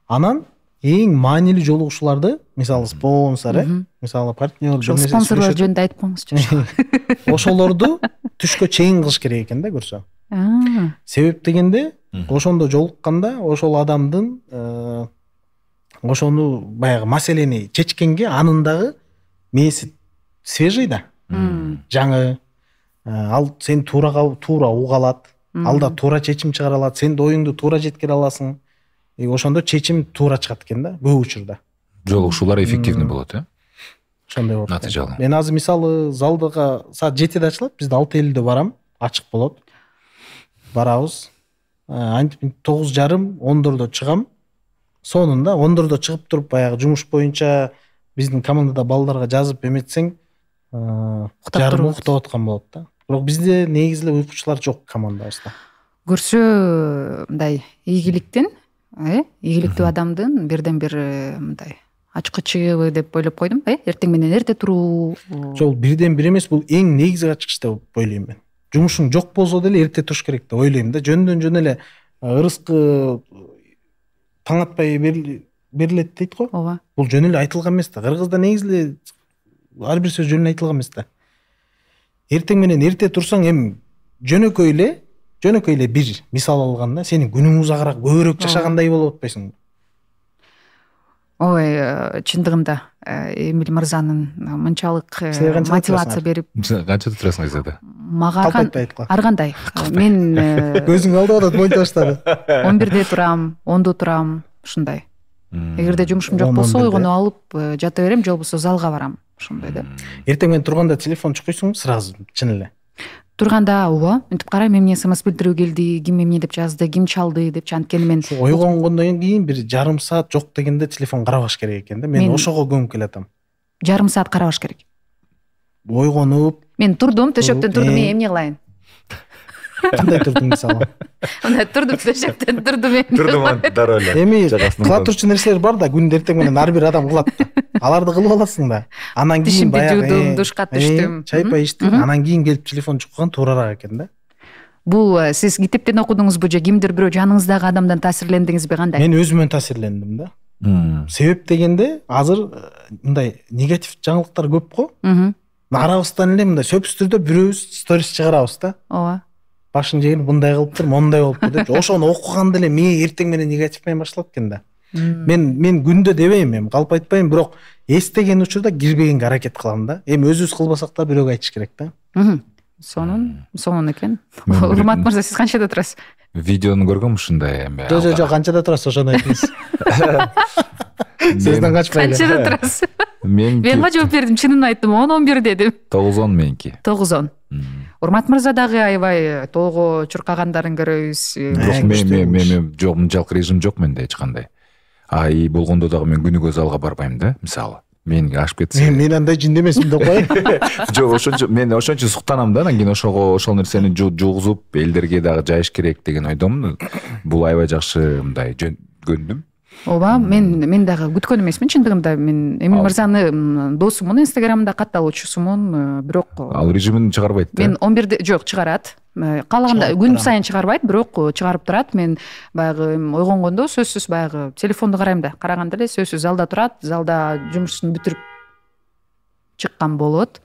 [SPEAKER 3] Анан эң маанилүү жолугушууларды, мисалы спонсор, мисалы партнер,
[SPEAKER 2] спонсорлор жөнүндө айтып коюңузчу.
[SPEAKER 3] Ошолорду түшкө чейин кылыш керек экен да, көрсө. Себеп дегенде, ошондо жолукканда ошол адамдын ошону баягы маселени чечкенге анын дагы мээси свежий да. Жаңы, ал сен туура уга алат, алда туура чечим чыгара алат, сен да оюңду туура жеткире аласың. Ошондо чечим туура чыгат экен да, көп учурда.
[SPEAKER 1] Жолугушуулар эффективный болот, э?
[SPEAKER 3] ошондой болот.
[SPEAKER 1] Натыйжалуу.
[SPEAKER 3] Мен азыр мисалы залдага саат 7-де ачылат, бизде 6:50 барам, ачык болот. Барабыз. Антип 9:30, 10:00 чыгам. Сонунда 10:00 чыгып туруп баягы жумуш боюнча биздин командада балдарга жазып эметсең, жарым уктап аткан болот да. Бирок бизде негизи эле уйкучулар жок командабызда.
[SPEAKER 2] Көрсө мындай ийгиликтин, ийгиликтүү адамдын бирден бир мындай ачкычыбы деп ойлоп койдум, эртең менен эрте туруу.
[SPEAKER 3] Жол бирден бир эмес, бул эң негизги ачкыч деп ойлойм мен. Жумушуң жок болсо деле эрте туруш керек деп ойлойм да. Жөндөн жөн эле ырыскы таң атпай берилет дейт го.
[SPEAKER 2] Ооба.
[SPEAKER 3] Бул жөн эле айтылган эмес да. Кыргызда негизи эле ар бир сөз жөн эле айтылган эмес да. Эртең менен эрте турсаң, эми жөнөкөй эле бир мисал алганда сенин күнүң узагыраак көбүрөөк жашагандай болуп атпайсыңбы?
[SPEAKER 2] Ой, чындыгында Эмиль мырзанын мынчалык мотивация берип.
[SPEAKER 1] Канчада турасың айзада?
[SPEAKER 2] Мага ар кандай. Мен
[SPEAKER 3] көзүң алды атат, монте баштады.
[SPEAKER 2] 11:00 турам, 10:00 турам, ушундай. Эгерде жумушум жок болсо, ойгонуп алып жата берем, же болбосо залга барам, ушундай да.
[SPEAKER 3] Эртең менен турганда телефон чукуйсуңбу сразу, чын эле?
[SPEAKER 2] Турганда ооба, мынтип карайм, эмне смс билдирүү келди, ким эмне деп жазды, ким чалды деп, анткени мен
[SPEAKER 3] ойгонгондон кийин бир жарым саат жок дегенде телефон карабаш керек экен да. Мен ошого көмүп келатам.
[SPEAKER 2] Жарым саат карабаш керек.
[SPEAKER 3] Ойгонуп,
[SPEAKER 2] мен турдум, төшөктөн турдум, эмне кылайын?
[SPEAKER 3] Кандай турдуң мисалы?
[SPEAKER 2] Мына турдум, төшөктөн турдум,
[SPEAKER 1] Турдум дароо эле.
[SPEAKER 3] Эми кыла турчу нерселер бар да, күндө эртең менен ар бир адам кылат да. Аларды кылып аласың да. Анан кийин
[SPEAKER 2] баягы душка түштүм.
[SPEAKER 3] Чай пай иштим, анан кийин келип телефон чуккан туурараак экен да.
[SPEAKER 2] Бул сиз китептен окудуңузбу же кимдир бирөө жаныңыздагы адамдан таасирлендиңизби, кандай?
[SPEAKER 3] Мен өзүмөн таасирлендим да. Себеп дегенде азыр мындай негатив жаңылыктар көп го. Арабыздан эле мындай сөпүстүрдө бирөөбүз сторис чыгарабыз да.
[SPEAKER 2] Ооба.
[SPEAKER 3] Башын жегип мындай кылыптыр, мондай болуптур деп, ошону окуганда эле мээ эртең менен негатив менен башталат экен да. Мен күндө дебейм, эми калп айтпайм, бирок эстеген учурда кирбегенге аракет кылам да. Эми өзүбүз кылбасак да бирөөгө айтыш керек да. Сонун экен.
[SPEAKER 2] Урмат мырза, сиз канчада турасыз?
[SPEAKER 1] Видеону көргөм ушундай эми.
[SPEAKER 3] Жок, канчада турасыз, ошону айтыңыз. Сизден качпайлы.
[SPEAKER 2] Канчада турасыз?
[SPEAKER 1] Мен
[SPEAKER 2] жооп бердим, чынын айттым, 10-11 дедим.
[SPEAKER 1] 9-10 меники.
[SPEAKER 2] 9-10. Урмат мырза дагы аябай тоого чуркагандарын көрөбүз.
[SPEAKER 1] Мен жок, мынчалык режим жок менде эч кандай. И болгондо дагы мен күнүгө залга барбайм да, мисалы. Мен ашып кетсе.
[SPEAKER 3] Мен андай жинде эмесмин деп коеюн.
[SPEAKER 1] Жок, мен ошончо суктанам да, анан кийин ошол нерсени жугузуп элдерге дагы жайыш керек деген ойдомун. Бул аябай жакшы мындай жөнгөнүм.
[SPEAKER 2] Ооба, мен дагы күткөн эмесмин, чындыгында. Мен Эмиль мырзаны досумун, инстаграмда катталуучусумун, бирок
[SPEAKER 1] ал режимин чыгарбайт да.
[SPEAKER 2] Мен 11-де жок, чыгарат. Каалаганда күн сайын чыгарбайт, бирок чыгарып турат. Мен баягы ойгонгондо сөзсүз баягы телефонду карайм да. Караганда эле сөзсүз залда турат, залда жумушун бүтүрүп чыккан болот.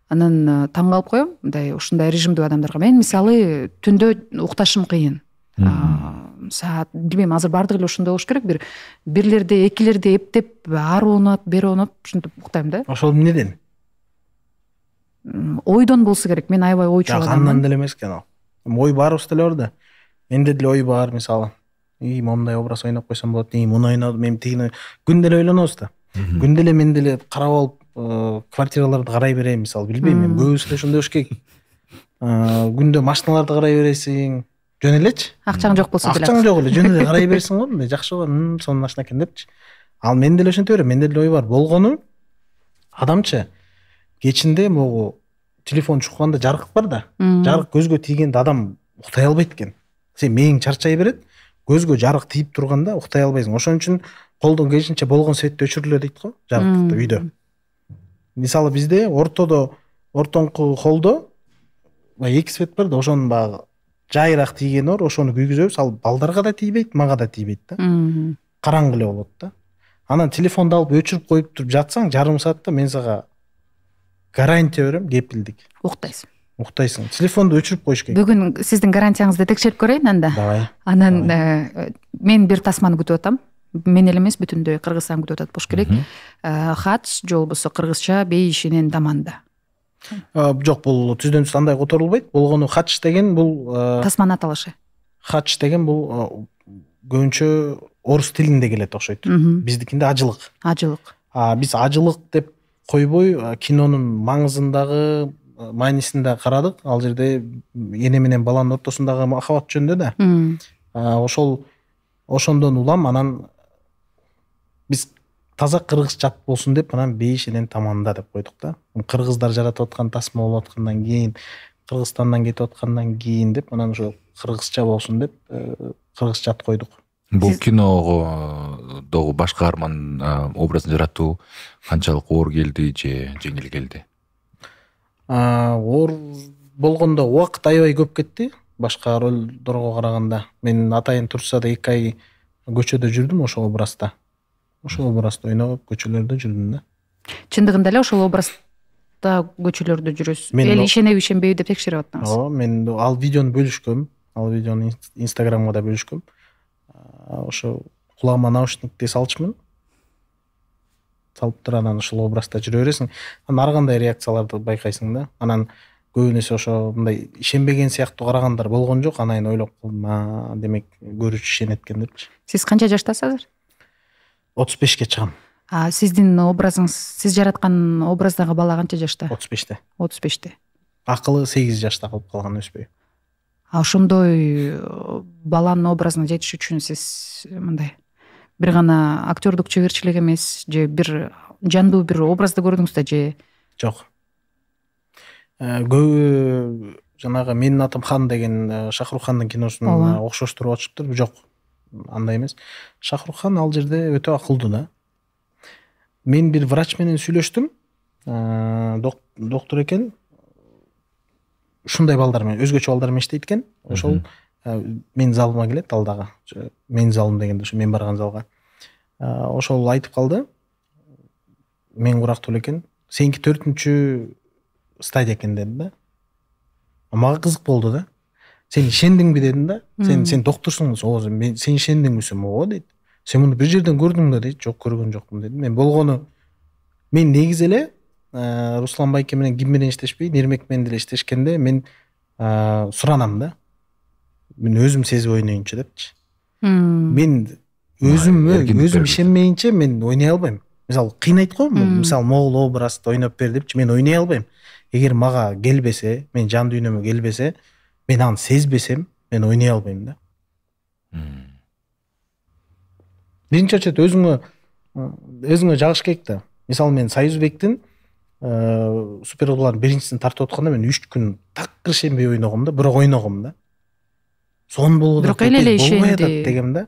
[SPEAKER 2] Анан таң калып коем, мындай ушундай режимдүү адамдарга. Мен мисалы түндө укташым кыйын. Саат билбейм, азыр баардыгы эле ошондой болуш керек. Бирлерде, экилерде эптеп, ары оонат, бери оонат, ушинтип уктайм да.
[SPEAKER 3] Ошол эмнеден?
[SPEAKER 2] Ойдон болсо керек. Мен аябай ойчу адаммын.
[SPEAKER 3] Андан деле эмес экен ал. Ой баарыбыз деле бар да. Менде деле ой бар, мисалы. Мондай образ ойноп койсом болот, муну ойнодум, мен тигини күндө эле ойлонобуз да. Күндө эле мен деле карап алып, квартираларды карай берем, мисалы, билбейм, мен көбүбүз эле ошондой болуш керек. Күндө машиналарды карай бересиң. Жөн элечи.
[SPEAKER 2] Акчаң жок болсо деле.
[SPEAKER 3] Акчаң жок эле, жөн эле карай берсиң го, мындай жакшы бар, сонун машина экен депчи. Ал мен деле ошентип берем, менде деле ой бар. Болгону адамча кечинде могу телефон чукканда жарык бар да. Жарык көзгө тийгенде адам уктай албайт экен. Сен мээң чарчай берет, көзгө жарык тийип турганда уктай албайсың. Ошон үчүн колдон келишинче болгон светти өчүрүлө дейт го, жарыкты үйдө. Мисалы бизде ортоңку холдо эки свет бар да, ошонун баягы жайыраак тийгени бар, ошону күйгүзөбүз. Ал балдарга да тийбейт, мага да тийбейт да. Караңгы эле болот да. Анан телефонду алып өчүрүп коюп туруп жатсаң, жарым саатта мен сага гарантия берем, кепилдик. Уктайсың. Телефонду өчүрүп коюш керек.
[SPEAKER 2] Бүгүн сиздин гарантияңызды текшерип көрөйүн анда.
[SPEAKER 3] Давай.
[SPEAKER 2] Анан мен бир тасманы күтүп атам. Мен эле эмес, бүтүндөй Кыргызстан күтүп атат болуш керек. Хач же болбосо кыргызча бейишинен даманда.
[SPEAKER 3] Жок, бул түздөн түз андай которулбайт. Болгону хач деген бул
[SPEAKER 2] тасманын аталышы.
[SPEAKER 3] Хач деген бул көбүнчө орус тилинде келет окшойт. Биздикинде ажылык. Биз ажылык деп койбой кинонун маңызындагы маанисин да карадык. Ал жерде эне менен баланын ортосундагы махабат жөнүндө да. Ошондон улам анан биз таза кыргыз чат болсун деп анан 5-ден таманда деп койдук да. Кыргыздар жаратып аткан тасма болуп аткандан кийин, Кыргызстандан кетип аткандан кийин деп анан ошо кыргызча болсун деп кыргыз чат койдук.
[SPEAKER 1] Бул кинодогу баш каарман образын жаратуу канчалык оор келди же жеңил келди?
[SPEAKER 3] Оор болгондо убакыт аябай көп кетти башка ролдорго караганда. Мен атайын Турцияда 2 ай көчөдө жүрдүм ошол образда. Ошол образда ойноп көчөлөрдө жүрдүм да.
[SPEAKER 2] Чындыгында эле ошол образда көчөлөрдө жүрөсүз. Эл ишенеби ишенбейби деп текшерип аттыңыз.
[SPEAKER 3] Ооба, мен ал видеону бөлүшкөм. Ал видеону Инстаграмга да бөлүшкөм. Ошо кулагыма наушникти салчумун. Салып туруп анан ошол образда жүрө бересиң. Анан ар кандай реакцияларды байкайсың да. Анан көбүнесе ошо мындай ишенбеген сыяктуу карагандар болгон жок. Анан ойлоп калдым, демек көрүүчү ишенет экен депчи.
[SPEAKER 2] Сиз канча жаштасыз азыр?
[SPEAKER 3] 35ке чыгам.
[SPEAKER 2] Сиздин образыңыз, сиз жараткан образдагы бала канча жашта?
[SPEAKER 3] 35те.
[SPEAKER 2] 35те.
[SPEAKER 3] Акылы 8 жашта калып калган, өспөй.
[SPEAKER 2] Ошондой баланын образына жетиш үчүн сиз мындай бир гана актёрдук чеберчилик эмес, же бир жандуу бир образды көрдүңүз да же?
[SPEAKER 3] Жок. Көбү жанагы Менин атым Хан деген Шахрухандын киносуна окшоштуруп атышыптыр. Жок, андай эмес. Шахрухан ал жерде өтө акылдуу да. Мен бир врач менен сүйлөштүм. Доктор экен. Ушундай балдар менен, өзгөчө балдар менен иштейт экен. Ошол менин залыма келет, ал дагы. Менин залым дегенде ошо мен барган залга. Ошол айтып калды. Мен курактуу экен. Сеники 4-чү стадия экен деди да. Мага кызык болду да. Сен ишендиңби дедим да. Сен докторсуң да. Ооба, сен ишендиңби? Ооба дейт. Сен муну бир жерден көрдүң да дейт. Жок, көргөн жокмун дедим. Мен болгону мен негизи эле Руслан Байке менен ким менен иштешпей, Нермек менен деле иштешкенде мен суранам да. Мен өзүм сезип ойноюнчу депчи. Мен өзүм ишенмейинче мен ойной албайм. Мисалы кыйнайт го, мисалы могул образды ойноп бер депчи, мен ойной албайм. Эгер мага келбесе, мен жан дүйнөмө келбесе, мен аны сезбесем, мен ойной албайм да. Биринчи очередь өзүңө жагыш керек да. Мисалы мен Союзбектин супергеройлардын биринчисин тартып атканда мен 3 күн такыр ишенбей ойногом да, бирок ойногом да. Сон болуп
[SPEAKER 2] бирок эле ишенди
[SPEAKER 3] дегем да.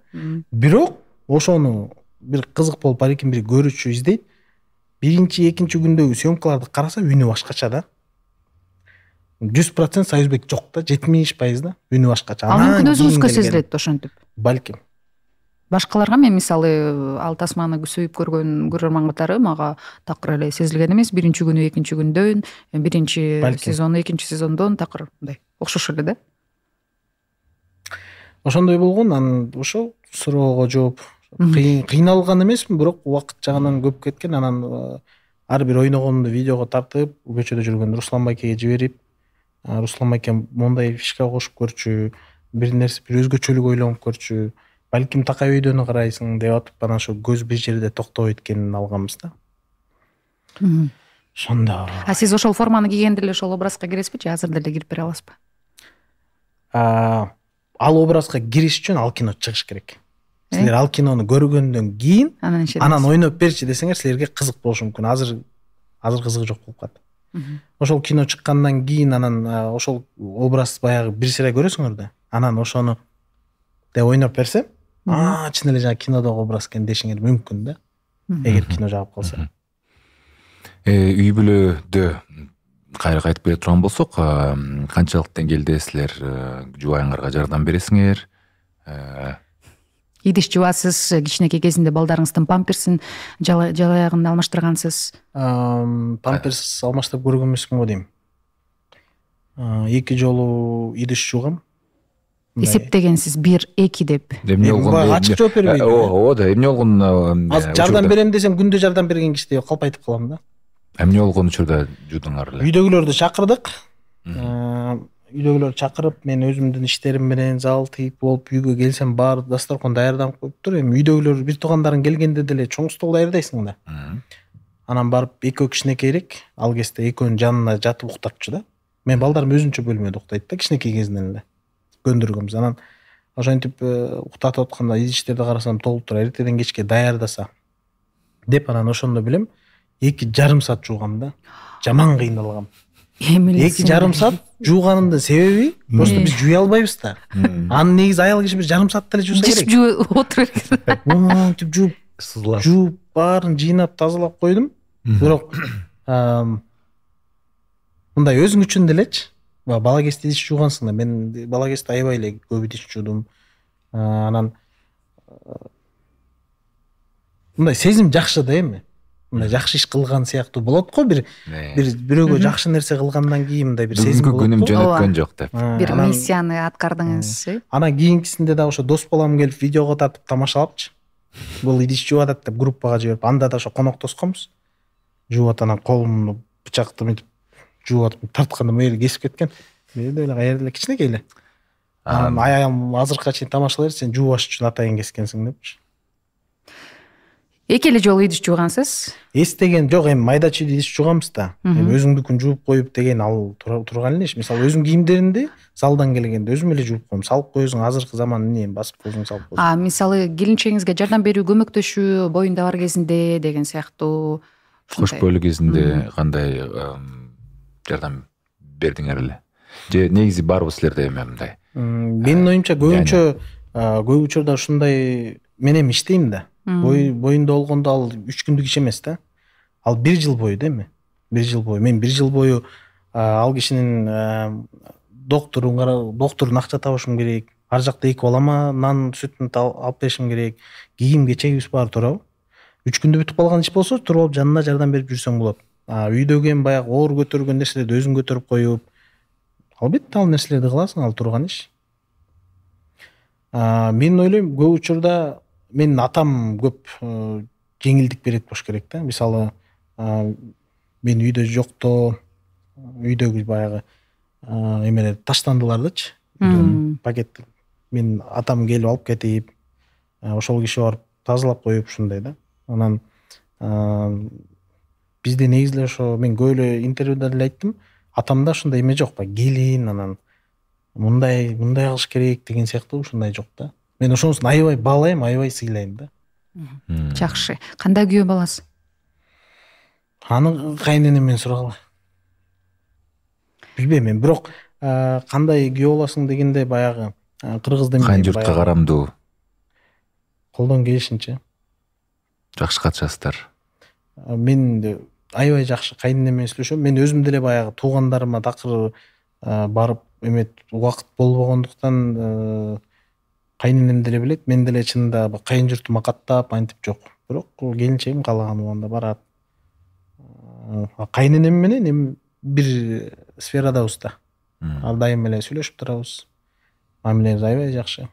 [SPEAKER 3] Бирок ошону бир кызык болуп балким бир көрүүчү издейт. Биринчи, экинчи күндөгү съемкаларды караса үнү башкача да. 100% Союзбек жок да, 70% да, үнү башкача.
[SPEAKER 2] Ал мүмкүн өзүңүзгө сезилет ошентип.
[SPEAKER 3] Балким.
[SPEAKER 2] Башкаларга мен мисалы ал тасманы сүйүп көргөн көрөрман катары мага такыр эле сезилген эмес. Биринчи күнү, экинчи күндөн, биринчи сезону, экинчи сезондон такыр мындай окшош эле да.
[SPEAKER 3] Ошондой болгон, анан ошол суроого жооп кыйналган эмесмин, бирок убакыт жагынан көп кеткен. Анан ар бир ойногонду видеого тартып, көчөдө жүргөн Руслан Байкеге жиберип, Руслан Байке мондай фишка кошуп көрчү, бир нерсе, бир өзгөчөлүк ойлонуп көрчү. Балким такай өйдөнү карайсың деп атып, анан ошо көз бир жерде токтобойт экенин алганбыз да. Ошондо.
[SPEAKER 2] Сиз ошол форманы кийгенде эле ошол образга киресизби же азыр деле кирип бере аласызбы?
[SPEAKER 3] Ал образга кириш үчүн ал кино чыгыш керек. Силер ал кинону көргөндөн кийин анан ойноп берчи десеңер, силерге кызык болушу мүмкүн. Азыр кызыгы жок болуп калат. Ошол кино чыккандан кийин анан ошол образ баягы бир сыра көрөсүңөр да. Анан ошону деп ойноп берсем, чын эле жана кинодогу образ экен дешиңер мүмкүн да. Эгер кино жагып калса.
[SPEAKER 1] Үй бүлөдө кайра кайтып келе турган болсок, канчалык деңгээлде силер жубайыңарга жардам бересиңер?
[SPEAKER 2] Идиш жубасыз, кичинекей кезинде балдарыңыздын памперсин жалаягын алмаштыргансыз.
[SPEAKER 3] Памперс алмаштырып көргөн эмесмин го дейм. 2 жолу идиш жуугам.
[SPEAKER 2] Эсептегенсиз 1-2 деп.
[SPEAKER 3] Ачык жооп бербейм.
[SPEAKER 1] Ооба, эмне болгон?
[SPEAKER 3] Азыр жардам берем десем, күндө жардам берген киши деп калп айтып калам да.
[SPEAKER 1] Эмне болгон учурда жуудуңар эле?
[SPEAKER 3] Үйдөгүлөрдү чакырдык. үйдөгүлөр чакырып мен өзүмдүн иштерим менен зал тийип болуп үйгө келсем баары дасторкон даярданып коюптур. Эми үйдөгүлөр бир туугандарың келгенде деле чоң стол даярдайсың да. Анан барып экөө кичинекейирээк, ал кезде экөөнүн жанына жатып уктатчу да. Мен балдарым өзүнчө бөлмөдө уктайт да, кичинекей кезинен эле көндүргөнбүз. Анан ошентип уктатып атканда идиштерди карасам толуптур, эртеден кечке даярдаса деп анан ошондо билем 2,5 саат жуугам да. Жаман кыйналгам. 2,5 саат жууганымдын себеби просто биз жууя албайбыз да. Анын негизи аял киши бир жарым саатта эле жууса керек.
[SPEAKER 2] Жууп отуруп керек.
[SPEAKER 3] Монтип жууп,
[SPEAKER 1] сызыласыз.
[SPEAKER 3] жууп баарын жыйнап тазалап койдум. Бирок мындай өзүң үчүн делечи. Бала кезде идиш жуугансың да. Мен бала кезде аябай эле көп идиш жуудум. Анан мындай сезим жакшы да эми. Мындай жакшы иш кылган сыяктуу болот го, бирөөгө жакшы нерсе кылгандан кийин мындай бир сезим болот.
[SPEAKER 1] Күнүм жөнөткөн жок деп.
[SPEAKER 2] Бир миссияны аткардыңыз.
[SPEAKER 3] Анан кийинкисинде да ошо дос балам келип видеого тартып тамашалапчы. Бул идиш жууп атат деп группага жиберип, анда да ошо коноктосконбуз. Жууп атат, анан колумду бычакты мынтип жууп атып тартканда мээли кесип кеткен. Мен деле каерде эле кичинекей эле. Аягым азыркыга чейин тамашалайбыз, сен жуубаш үчүн атайын кескенсиң депчи.
[SPEAKER 2] Эки эле жолу идиш жуугансыз?
[SPEAKER 3] Эстеген жок, эми майда чүйдү идиш жууганбыз да. Эми өзүңдүкүн жууп коюп деген ал турган эле иш. Мисалы өзүң кийимдеримди залдан келгенде өзүм эле жууп коем. Салып коесуң, азыркы заман эмне басып коесуң, салып коесуң.
[SPEAKER 2] Мисалы келинчегиңизге жардам берүү, көмөктөшүү боюнда бар кезинде деген сыяктуу.
[SPEAKER 1] Кош бойлуу кезинде кандай жардам бердиңер эле? Же негизи барбы силерде эми мындай?
[SPEAKER 3] Менин оюмча көп учурда ушундай, мен эми иштейм да. Боюнда болгондо ал 3 күндүк иш эмес да. Ал 1 жыл бою да эми. 1 жыл бою. Мен 1 жыл бою ал кишинин докторун акча табышым керек. Ар жакта 2 балама нан сүтүн алып беришим керек. Кийим кечегибиз баары турабы. 3 күндө бүтүп калган иш болсо туруп алып жанына жардам берип жүрсөң болот. Үйдөгү эми баягы оор көтөргөн нерселерди өзүң көтөрүп коюп, албетте ал нерселерди кыласың, ал турган иш. Мен ойлойм, көп учурда менин атам көп жеңилдик берет болуш керек да. Мисалы, мен үйдө жокто, үйдөгү баягы эмелер таштандылардычы, пакет. Мен атам келип алып кетип, ошол киши барып тазалап коюп ушундай да. Анан бизде негизи эле ошо, мен көп эле интервьюда деле айттым, атамда ушундай эме жок, келин анан мындай кылыш керек деген сыяктуу ушундай жок да. Мен ошонусун аябай баалайм, аябай сыйлайм да.
[SPEAKER 2] Жакшы. Кандай күйөө баласыз?
[SPEAKER 3] Аны кайненемден сурагыла. Билбейм мен, бирок кандай күйөө боласың дегенде баягы кыргызда
[SPEAKER 1] кайын журтка карамдуу.
[SPEAKER 3] Колдон келишинче.
[SPEAKER 1] Жакшы катышасыздар.
[SPEAKER 3] Мен аябай жакшы кайненем менен сүйлөшөм. Мен өзүм деле баягы туугандарыма такыр барып эмет убакыт болбогондуктан кайненем деле билет. Мен деле чынында кайын журтума каттап антип жок. Бирок келинчегим каалаган убагында барат. Кайненем менен эми бир сферадабыз да. Ар дайым эле сүйлөшүп турабыз. Мамилебиз аябай жакшы.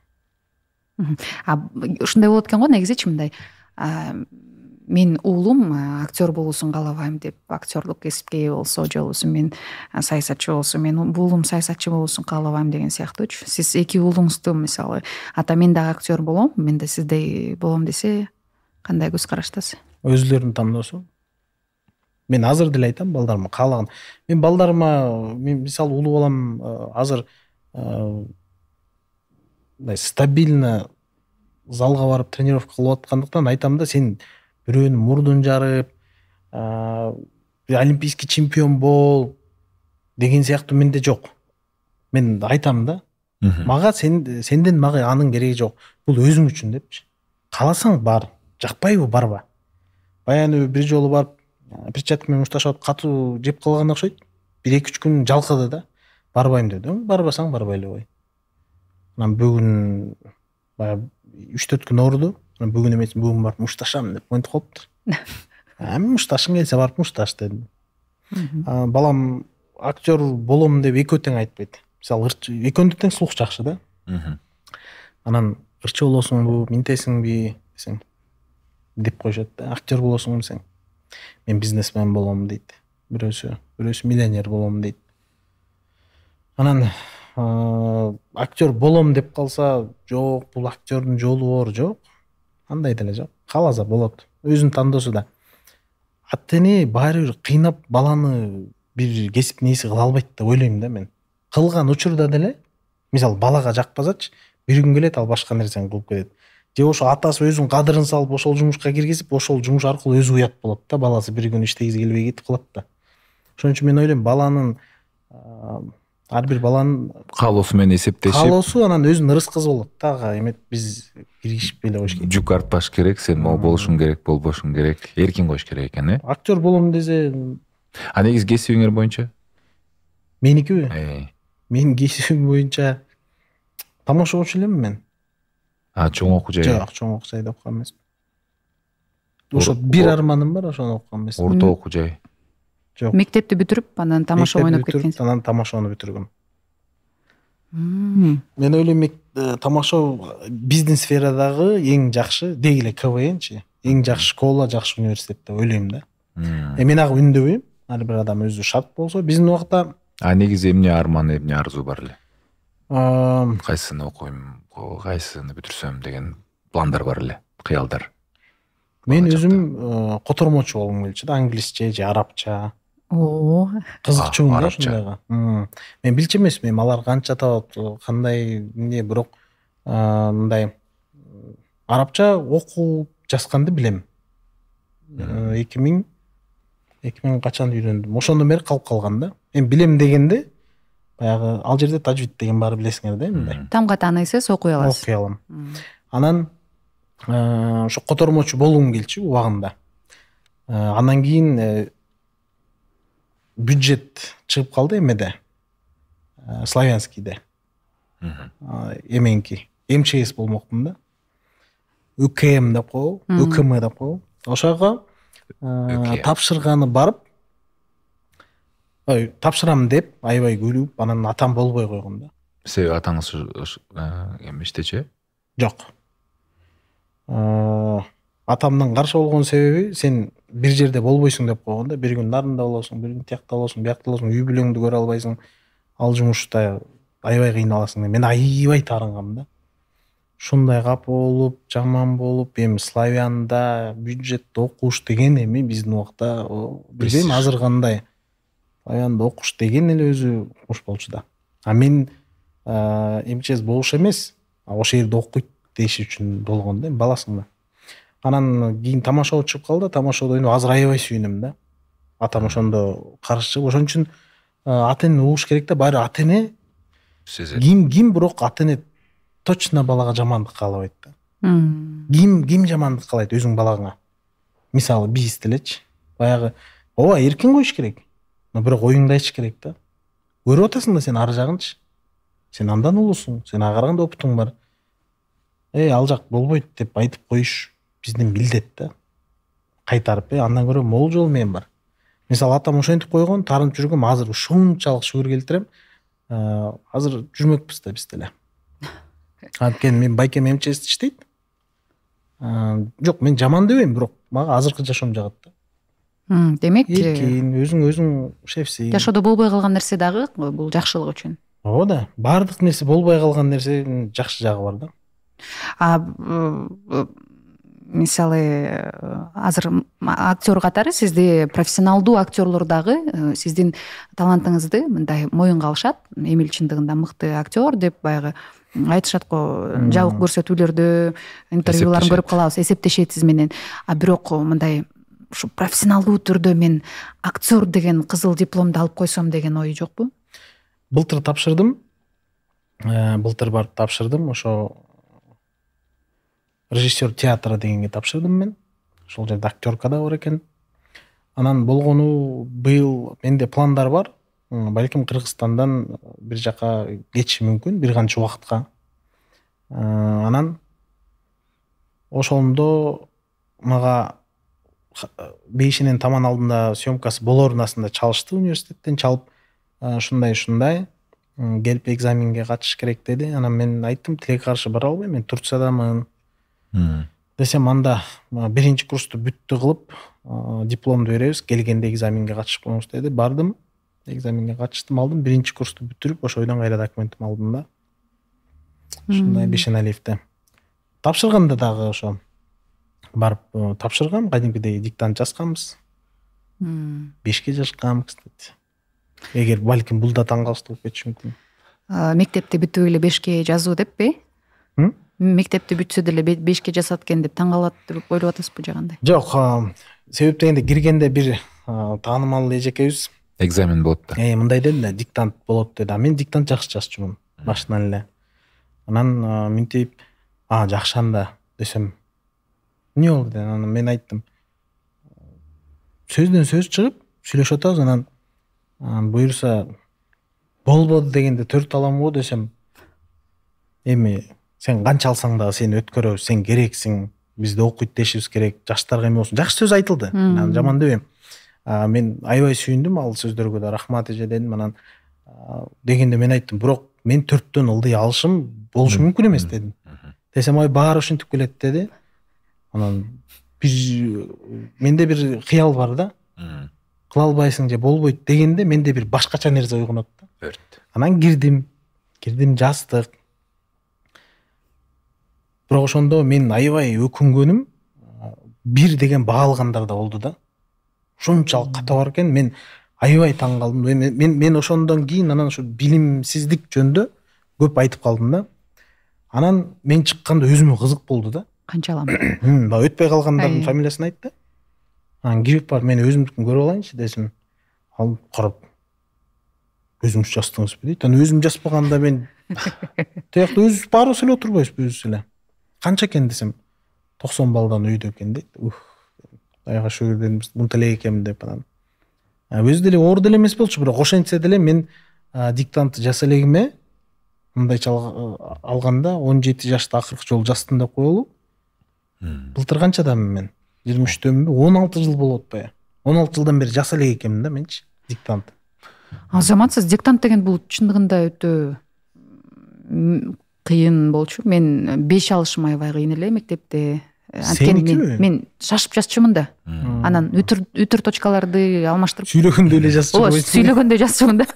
[SPEAKER 2] Ушундай болот экен го негизичи, мындай мен уулум актер болуусун каалабайм деп, актерлук кесипке ээ болсо, же болбосо мен саясатчы болсо, мен уулум саясатчы болуусун каалабайм деген сыяктуучу. Сиз эки уулуңузду мисалы, ата мен дагы актер болом, мен да сиздей болом десе, кандай көз караштасыз?
[SPEAKER 3] Өзүлөрүнүн тандоосу. Мен азыр деле айтам балдарыма, каалаган. Мен балдарыма, мен мисалы улуу балам азыр стабильно залга барып тренировка кылып аткандыктан айтам да, сен бирөөнүн мурдун жарып, олимпийский чемпион бол деген сыяктуу менде жок. Мен айтам да, мага сенден мага анын кереги жок. Бул өзүң үчүн депчи. Кааласаң бар, жакпайбы барба. Баягы бир жолу барып перчатка менен мушташып катуу жеп калган окшойт. 1-2-3 күн жалкыды да. Барбайм деди. Барбасаң барбай эле кой. Анан бүгүн баягы 3-4 күн ооруду. Бүгүн эмес, бүгүн барып мушташам деп монтип калыптыр. Мушташың келсе барып мушташ дедим. Балам актер болом деп экөө тең айтпайт. Мисалы экөөндө тең слух жакшы да. Анан ырчы болосуңбу, минтесиңби десең деп коюшат да. Актер болосуңбу десең, мен бизнесмен болом дейт. Бирөөсү миллионер болом дейт. Анан актер болом деп калса, жок, бул актердун жолу бар, жок. Андай деле жок. Кааласа болот. Өзүнүн тандоосу да. Ата эне баары бир кыйнап баланы бир кесиптин ээси кыла албайт деп ойлойм да мен. Кылган учурда деле, мисалы балага жакпасачы, бир күн келет ал башка нерсени кылып кетет. Же ошо атасы өзүнүн кадырын салып ошол жумушка киргизип, ошол жумуш аркылуу өзү уят болот да, баласы бир күн иштегиси келбей кетип калат да. Ошон үчүн мен ойлойм, баланын ар бир баланын
[SPEAKER 1] каалоосу менен эсептешип,
[SPEAKER 3] каалоосу анан өзүнүн ырыскызы болот да. Эмет биз киргизип эле коюш керек.
[SPEAKER 1] жүк артпаш керек, сен могу болушуң керек, болбошуң керек, эркин коюш керек экен, э?
[SPEAKER 3] Актер болом десе,
[SPEAKER 1] А негизи кесибиңер боюнча?
[SPEAKER 3] Меникиби? Менин кесибим боюнча тамашачы элемин мен.
[SPEAKER 1] Чоң окуу жай.
[SPEAKER 3] Жок, чоң окуу жайда окуган эмесмин. Ошо бир арманым бар, ошону окуган эмесмин.
[SPEAKER 1] Орто окуу жай.
[SPEAKER 3] Жок.
[SPEAKER 2] Мектепти бүтүрүп, анан тамаша ойноп кеткенсиз.
[SPEAKER 3] Анан тамашаны бүтүргөм. Мен ойлойм, тамаша бизнес сферадагы эң жакшы, деги эле КВНчи, эң жакшы школа, жакшы университет деп ойлойм да. Мен ага үндөбөйм. Ар бир адам өзү шарт болсо, биздин убакта
[SPEAKER 1] Негизи эмне арман, эмне арзу бар эле?
[SPEAKER 3] Кайсысын
[SPEAKER 1] окуйм, кайсыны бүтүрсөм деген пландар бар эле, кыялдар.
[SPEAKER 3] Мен өзүм котормочу болгум келчү да, англисче же арабча. Кызыкчумун да ошондойго. Мен билчү эмесмин, алар канча табат, кандай эмне, бирок мындай арабча окуп жазганды билем. 2000 качан үйрөндүм. Ошондон бери калып калган да. Мен билем дегенде, баягы ал жерде тажвид деген баары билесиңер да, мындай.
[SPEAKER 2] Тамга тааныйсыз, окуй аласыз.
[SPEAKER 3] Окуй алам. Анан ошо котормочу болгум келчү убагында. Андан кийин бюджет чыгып калды эмеде, Славянскийде. Эменки МЧС болмокмун да. УКМ деп коебу, УКМ деп коебу. Ошого тапшырганы барып, тапшырам деп аябай күлүп, анан атам болбой койгон да.
[SPEAKER 1] Себеби атаңыз эме иштечи?
[SPEAKER 3] Жок. Атамдын каршы болгон себеби, сен бир жерде болбойсуң деп койгон да. Бир күн нарында болосуң, бир күн тиякта болосуң, биякта болосуң, үй бүлөңдү көрө албайсың. Ал жумушта аябай кыйналасың. Мен аябай таарынгам да. Ушундай кап болуп, жаман болуп, эми Славянда бюджетте окуш деген эми биздин убакта билбейм азыр кандай. Славянда окуш деген эле өзү окуш болчу да. Мен МЧС болуш эмес, ошол жерде окуйт деш үчүн болгон да, баласың да. Анан кийин тамашоо чыгып калды, тамашоодо ойноп азыр аябай сүйүнөм да. Атам ошондо каршы чыгып, ошон үчүн ата эне угуш керек да, баары ата эне ким бирок ата эне точно балага жамандык каалабайт да. Ким жамандык каалайт өзүң балаңа? Мисалы биз делечи, баягы ооба эркин коюш керек, но бирок оюңду айтыш керек да. Көрүп атасың да сен ар жагынчы. Сен андан улусуң, сен ага караганда опытуң бар. Ал жак болбойт деп айтып коюш биздин милдет да. Кайтарып, андан көрө могул жол мен бар. Мисалы атам ошентип койгон, таарынып жүргөм, азыр ушунчалык шүгүр келтирем. Азыр жүрмөкпүз да биз деле. Анткени мен байкем МЧС иштейт. Жок, мен жаман дебейм, бирок мага азыркы жашоом жагат да.
[SPEAKER 2] Демек,
[SPEAKER 3] эркин, өзүң шефсиң.
[SPEAKER 2] Жашоодо болбой калган нерсе дагы бул жакшылык үчүн.
[SPEAKER 3] Ооба да, баардык нерсе болбой калган нерсенин жакшы жагы бар да.
[SPEAKER 2] Мисалы азыр актер катары сизди профессионалдуу актерлор дагы сиздин талантыңызды мындай моюнга алышат. Эмил чындыгында мыкты актер деп баягы айтышат го, жабык көрсөтүүлөрдө, интервьюларын көрүп калабыз, эсептешет сиз менен. Бирок мындай ушу профессионалдуу түрдө мен актер деген кызыл дипломду алып койсом деген ой жокпу?
[SPEAKER 3] Былтыр тапшырдым. Былтыр барып тапшырдым. Ошо режиссер театра дегенге тапшырдым мен. Ошол жерде актерка да бар экен. Анан болгону быйыл менде пландар бар. Балким Кыргызстандан бир жака кетиши мүмкүн, бир канча убакытка. Анан ошондо мага бейишинен таман алдында съемкасы болорунасында чалышты, университеттен чалып, ушундай келип экзаменге катышыш керек деди. Анан мен айттым, тилекке каршы бара албайм, мен Турциядамын. Десем, анда биринчи курсту бүттү кылып, дипломду беребиз, келгенде экзаменге катышып коюңуз деди. Бардым. экзаменге катыштым, алдым. Биринчи курсту бүтүрүп, ошойдон кайра документим алдым да. Ушундай Бешеналиевде. Тапшырганда дагы ошо барып тапшыргам, кадимкидей диктант жазганбыз. 5ке жазгам, кстати. Эгер балким бул да таң калыштуу болуп кетиши мүмкүн.
[SPEAKER 2] Мектепти бүтүп эле 5ке жазуу деппи? Мектепти бүтсө деле 5ке жазат экен деп таң калат деп ойлоп атасызбы же кандай?
[SPEAKER 3] Жок, себеп дегенде киргенде бир таанымал эжекебиз
[SPEAKER 1] экзамен болот да.
[SPEAKER 3] Мындай деди да, диктант болот деди. Мен диктант жакшы жазчумун башынан эле. Анан минтип, жакшы анда десем, эмне болду dedi. Анан мен айттым, сөздөн сөз чыгып сүйлөшүп атабыз, анан буюрса болбоду дегенде 4 алам го десем, эми сен канча алсаң дагы сени өткөрөбүз, сен керексиң, бизде окуйт дешибиз керек, жаштарга эме болсун. Жакшы сөз айтылды. Анан жаман дебейм. Мен аябай сүйүндүм ал сөздөргө да, рахмат эже дедим. Анан дегенде мен айттым, бирок мен 4төн ылдый алышым болушу мүмкүн эмес дедим. Десем, баары ушинтип келет деди. Анан менде бир кыял бар да. Кыла албайсың же болбойт дегенде менде бир башкача нерсе ойгонот да. Анан кирдим, жаздык. Бирок ошондо мен аябай өкүнгөнүм, 1 деген баа алгандар да болду да. Ушунчалык ката бар экен, мен аябай таң калдым. Мен ошондон кийин анан ошо билимсиздик жөнүндө көп айтып калдым да. Анан мен чыкканда өзүмө кызык болду да.
[SPEAKER 2] Канча алам?
[SPEAKER 3] Өтпөй калгандардын фамилиясын айтты. Анан кирип барып мен өзүмдүкүн көрүп алайынчы десем, ал карап өзүңүз жаздыңызбы дейт. Анан өзүм жазбаганда мен тиякта өзүбүз баарыбыз эле отурбайбызбы өзүбүз эле. Канча экен десем, 90 балдан үйдө экен дейт. Кудайга шүгүр дедим, мынтип эле экенмин деп анан. Өзү деле оор деле эмес болчу, бирок ошентсе деле мен диктантты жаза элегиме мындайча алганда 17 жашта акыркы жолу жаздым деп коелу. Былтыр канчадамын мен? 23дөмүнбү? 16 жыл болуп атпайбы? 16 жылдан бери жаза элек экенмин да менчи диктант.
[SPEAKER 2] Азаматсыз, диктант деген бул чындыгында өтө кыйын болчу. Мен 5 алышым аябай кыйын эле мектепте. Анткени мен шашып жазчумун да. Анан үтүр точкаларды алмаштырып
[SPEAKER 3] сүйлөгөндө эле жазчумун.
[SPEAKER 2] Сүйлөгөндө жазчумун да.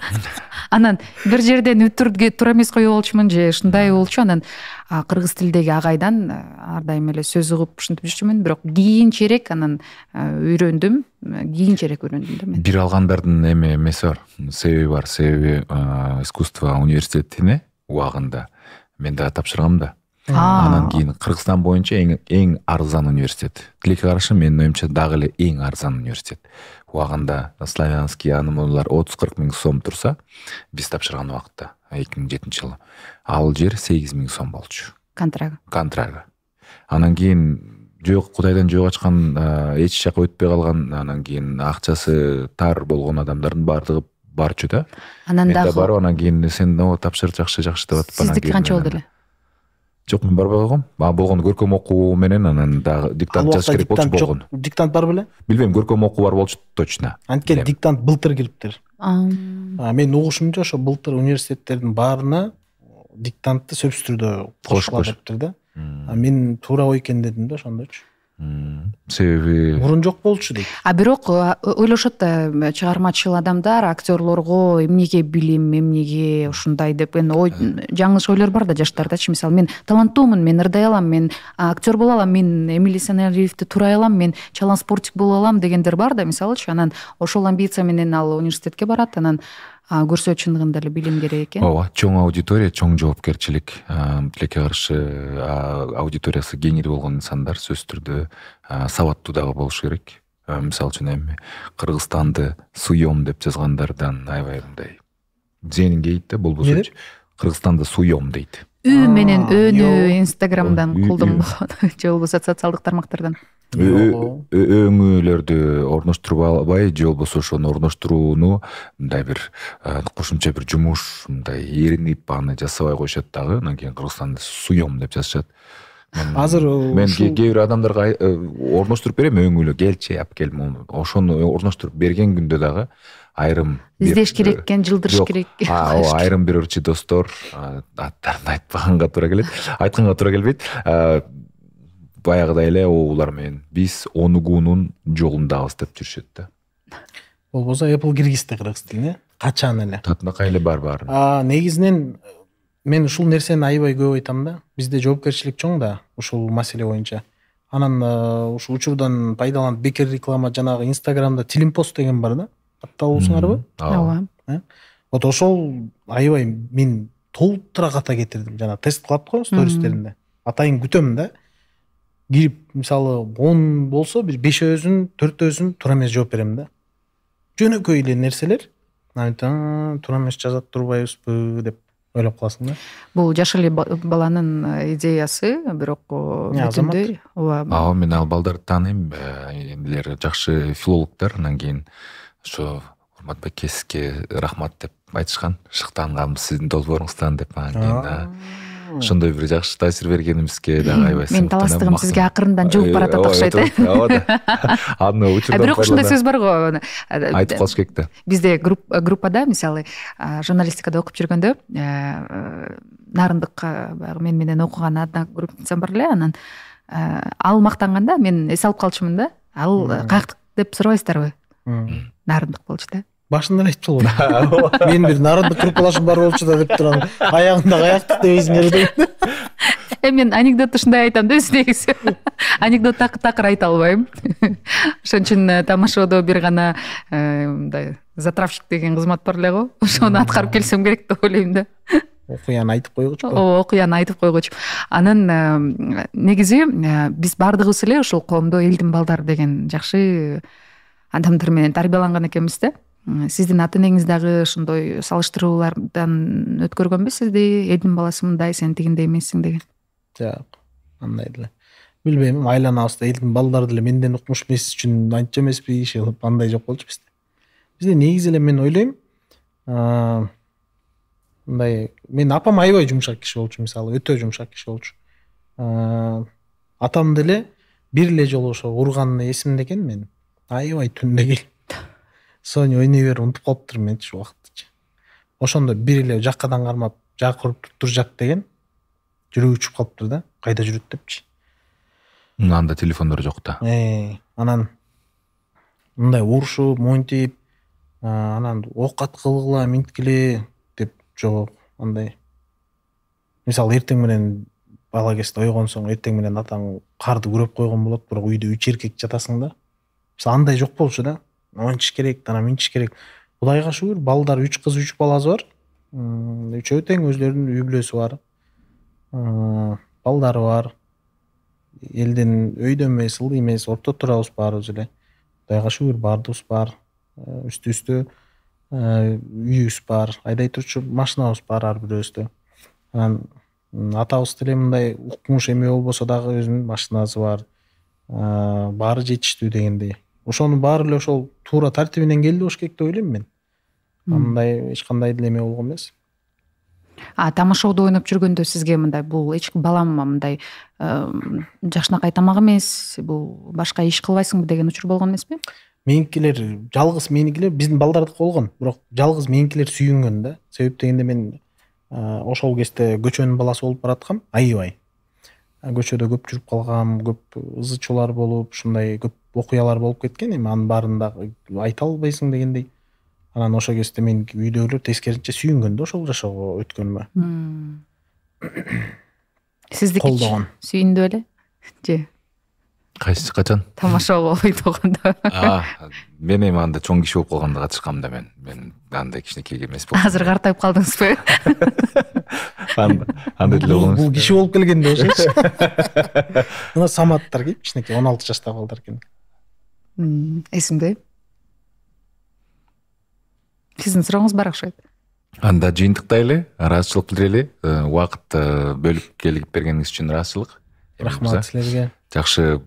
[SPEAKER 2] Анан бир жерден үтүргө туура эмес коюп болчумун же ушундай болчу. Анан кыргыз тилдеги агайдан ар дайым эле сөз угуп ушинтип жүрчүмүн, бирок кийинчерээк анан үйрөндүм. Кийинчерээк үйрөндүм да мен.
[SPEAKER 1] Бир алгандардын эмеси бар, себеби бар. Себеби искусство университетине убагында мен да тапшыргам да. Анан кийин Кыргызстан боюнча эң арзан университет. Тилекке каршы менин оюмча дагы эле эң арзан университет. Убагында славянский анымалар 30-40 миң сом турса, биз тапшырган убакытта 2007 жылы ал жер 8 миң сом болчу. Контрага. Анан кийин Кудайдан жөө ачкан, эч жака өтпөй калган, анан кийин акчасы тар болгон адамдардын баардыгы барчу да.
[SPEAKER 2] Анан дагы
[SPEAKER 1] барып анан кийин сен тапшыр жакшы деп атып анан.
[SPEAKER 2] Сиздики канча болду эле?
[SPEAKER 1] Жок, мен барбай койгом. Болгону көркөм окуу менен анан дагы диктант жазыш керек болчу болгону.
[SPEAKER 3] Диктант бар беле?
[SPEAKER 1] Билбейм, көркөм окуу бар болчу точно.
[SPEAKER 3] Анткени диктант былтыр кириптир. Мен угушумча ошо былтыр университеттердин баарына диктантты сөзсүз түрдө кошкула дептир да. Мен туура ой экен дедим да ошондочу.
[SPEAKER 1] Себеби
[SPEAKER 3] мурун жок болчу дейт.
[SPEAKER 2] Бирок ойлошот да, чыгармачыл адамдар актерлорго эмнеге билим, эмнеге ушундай деп жаңылыш ойлор бар да жаштардачы. Мисалы, мен таланттуумун, мен ырдай алам, мен актер боло алам, мен Эмиль Саналиевди турай алам, мен чалан спортик боло алам дегендер бар да, мисалычы. Анан ошол амбиция менен ал университетке барат, анан көрсө чындыгында эле билим керек экен.
[SPEAKER 1] Ооба, чоң аудитория, чоң жоопкерчилик. Тилекке каршы аудиториясы кеңири болгон инсандар сөзсүз түрдө сабаттуу дагы болуш керек. Мисалы үчүн эми Кыргызстанды суем деп жазгандардан аябай мындай зенин кейт да, болбосо Кыргызстанды суем дейт.
[SPEAKER 2] Үй менен өнү Инстаграмдан кулдум же болбосо социалдык тармактардан.
[SPEAKER 1] Өңүлөрдү орноштуруп албай, же болбосо ошону орноштурууну мындай бир кошумча бир жумуш, мындай эринип аны жасабай коюшат дагы. Анан кийин Кыргызстанды суем деп жазышат.
[SPEAKER 3] Азыр
[SPEAKER 1] мен кээ бир адамдарга орноштуруп берем, өңүлө келчи, кел, ошону орноштуруп берген күндө дагы айрым
[SPEAKER 2] издеш керек экен, жылдырыш керек.
[SPEAKER 1] Айрым бир ырчы достор, аттарын айтканга туура келбейт. Баягыдай эле улар менен биз Онугунун жолундабыз деп жүрүшөт да.
[SPEAKER 3] Болбосо Apple киргизди кыргыз тилине. качан эле
[SPEAKER 1] татында кайла бар
[SPEAKER 3] негизинен мен ушул нерсени аябай көп айтам да. Бизде жоопкерчилик чоң да ушул маселе боюнча. Анан ушу учурдан пайдаланып бекер реклама, жанагы Инстаграмда Тилимпост деген бар да. Каттап албысыңарбы?
[SPEAKER 2] ооба.
[SPEAKER 3] Вот ошол аябай мен толтура ката кетирдим. Жана тест кылат го стористеринде. Атайын күтөм да. Кирип, мисалы 10 болсо бир 5-өзүн, 4-өзүн туура эмес жооп берем да. Жөнөкөй эле нерселер. Айтам, туура эмес жазат турбайбызбы деп ойлоп каласың да.
[SPEAKER 2] Бул жаш эле баланын идеясы, бирок бүтүндөй ооба.
[SPEAKER 1] Мен ал балдарды тааныйм. Элер жакшы филологдор, анан кийин ошо Урматбек Кесикке рахмат деп айтышкан. Шыктангам сиздин долбооруңуздан деп анан кийин ошондой бир жакшы таасир бергенимизге дагы аябай
[SPEAKER 2] Мен таластыгым сизге акырындан жугуп баратат окшойт.
[SPEAKER 1] Аны учурда
[SPEAKER 2] бирок ушундай сөз бар го.
[SPEAKER 1] Айтып калыш керек да.
[SPEAKER 2] Бизде группада мисалы журналистикада окуп жүргөндө Нарындык баягы мен менен окуган одногруппницам бар эле, анан ал мактанганда мен эс алып калчумун да. Ал каяктык деп сурабайсыздарбы? Нарындык болчу да.
[SPEAKER 3] Башында айтып болду. Мен бир Нарындык группалашым бар болчу да деп турам. Аягында каяктык дебейсиңер деп.
[SPEAKER 2] Мен анекдот ушундай айтам да, негизи. Анекдот такыр айта албайм. Ошон үчүн тамашоодо бир гана мындай затравщик деген кызмат бар эле го. Ошону аткарып келсем керек деп ойлойм да.
[SPEAKER 3] Окуяны айтып койгучу.
[SPEAKER 2] Окуяны айтып койгучу. Анан негизи биз баардыгыбыз эле ушул коомдо элдин балдары деген жакшы адамдар менен тарбияланган экенбиз да. Сиздин ата энеңиз дагы ошондой салыштыруулардан өткөргөнбү элдин баласы мындай, сен тигиндей эмессиң деген?
[SPEAKER 3] Жок, андай деле. Билбейм, айланабызда элдин балдары деле менден укмуш эмес үчүн анча эмеспи иши кылып, андай жок болчу бизде. Бизде негизи эле мен ойлойм, мындай, мен апам аябай жумшак киши болчу, мисалы, өтө жумшак киши болчу. Атам деле бир эле жолу ошо урганы эсимде экен мен. Аябай түндө келип Соня ойнай бер, унутуп калыптырмын мен шу убактычы. Ошондо бир эле жаккадан кармап, жак уруп туруп жак деген жүрөгү учуп калыптыр да. Кайда жүрөт депчи.
[SPEAKER 1] Анда телефондор жок да.
[SPEAKER 3] Анан мындай урушуп, монтип, анан оокат кылгыла, минткиле деп жок, андай. Мисалы, эртең менен бала кезде ойгонсоң, эртең менен атаң карды күрөп койгон болот, бирок үйдө 3 эркек жатасың да. Мисалы, андай жок болчу да. Мончиш керек, тана минчиш керек. Кудайга шүгүр, балдар 3 кыз 3 баласы бар. Үчөө тең өзлөрүнүн үй бүлөсү бар. Балдары бар. Элдин өйдө эмес, ыл эмес, орто турабыз баарыбыз эле. Кудайга шүгүр, баардыгыбыз бар. Үстү үйүбүз бар. Айдай турчу машинабыз бар ар бирөөбүздө. Анан атабыз деле мындай укмуш эме болбосо дагы өзүнүн машинасы бар. Баары жетиштүү дегендей. Ошонун баары эле ошол туура тартибинен келди болуш керек деп ойлойм мен. Андай эч кандай деле эме болгон эмес.
[SPEAKER 2] Тамашоодо ойноп жүргөндө сизге мындай бул эч балам мындай жакшынакай тамак эмес, бул башка иш кылбайсыңбы деген учур болгон эмеспи?
[SPEAKER 3] Меникилер, жалгыз меникилер биздин балдардык болгон, бирок жалгыз меникилер сүйүнгөн да. Себеп дегенде мен ошол кезде көчөнүн баласы болуп бараткам, аябай. Көчөдө көп жүрүп калгам, көп ызычуулар болуп, ушундай көп окуялар болуп кеткен. Эми анын баарын да айта албайсың дегендей. Анан ошол кезде мен үйдөгүлөр тескерисинче сүйүнгөн да ошол жашоого өткөнүмө.
[SPEAKER 2] Сиздики сүйүндү беле? Же
[SPEAKER 1] Кайсы качан?
[SPEAKER 2] Тамашоого ойдогондо.
[SPEAKER 1] Мен эми анда чоң киши болуп калганда катышкам да мен. Мен андай кичинекей эмес болдум.
[SPEAKER 2] Азыр картайып калдыңызбы?
[SPEAKER 1] Андай деле болгон.
[SPEAKER 3] Бул киши болуп келгенде ошочу. Мына саматтар кийип кичинекей 16 жаштагы балдар экен.
[SPEAKER 2] Эсимде. Сиздин сурооңуз бар окшойт.
[SPEAKER 1] Анда жыйынтыктай эле, ыраазычылык билдире эле. Убакыт бөлүп келип бергениңиз үчүн ыраазычылык.
[SPEAKER 3] Рахмат силерге.
[SPEAKER 1] Жакшы,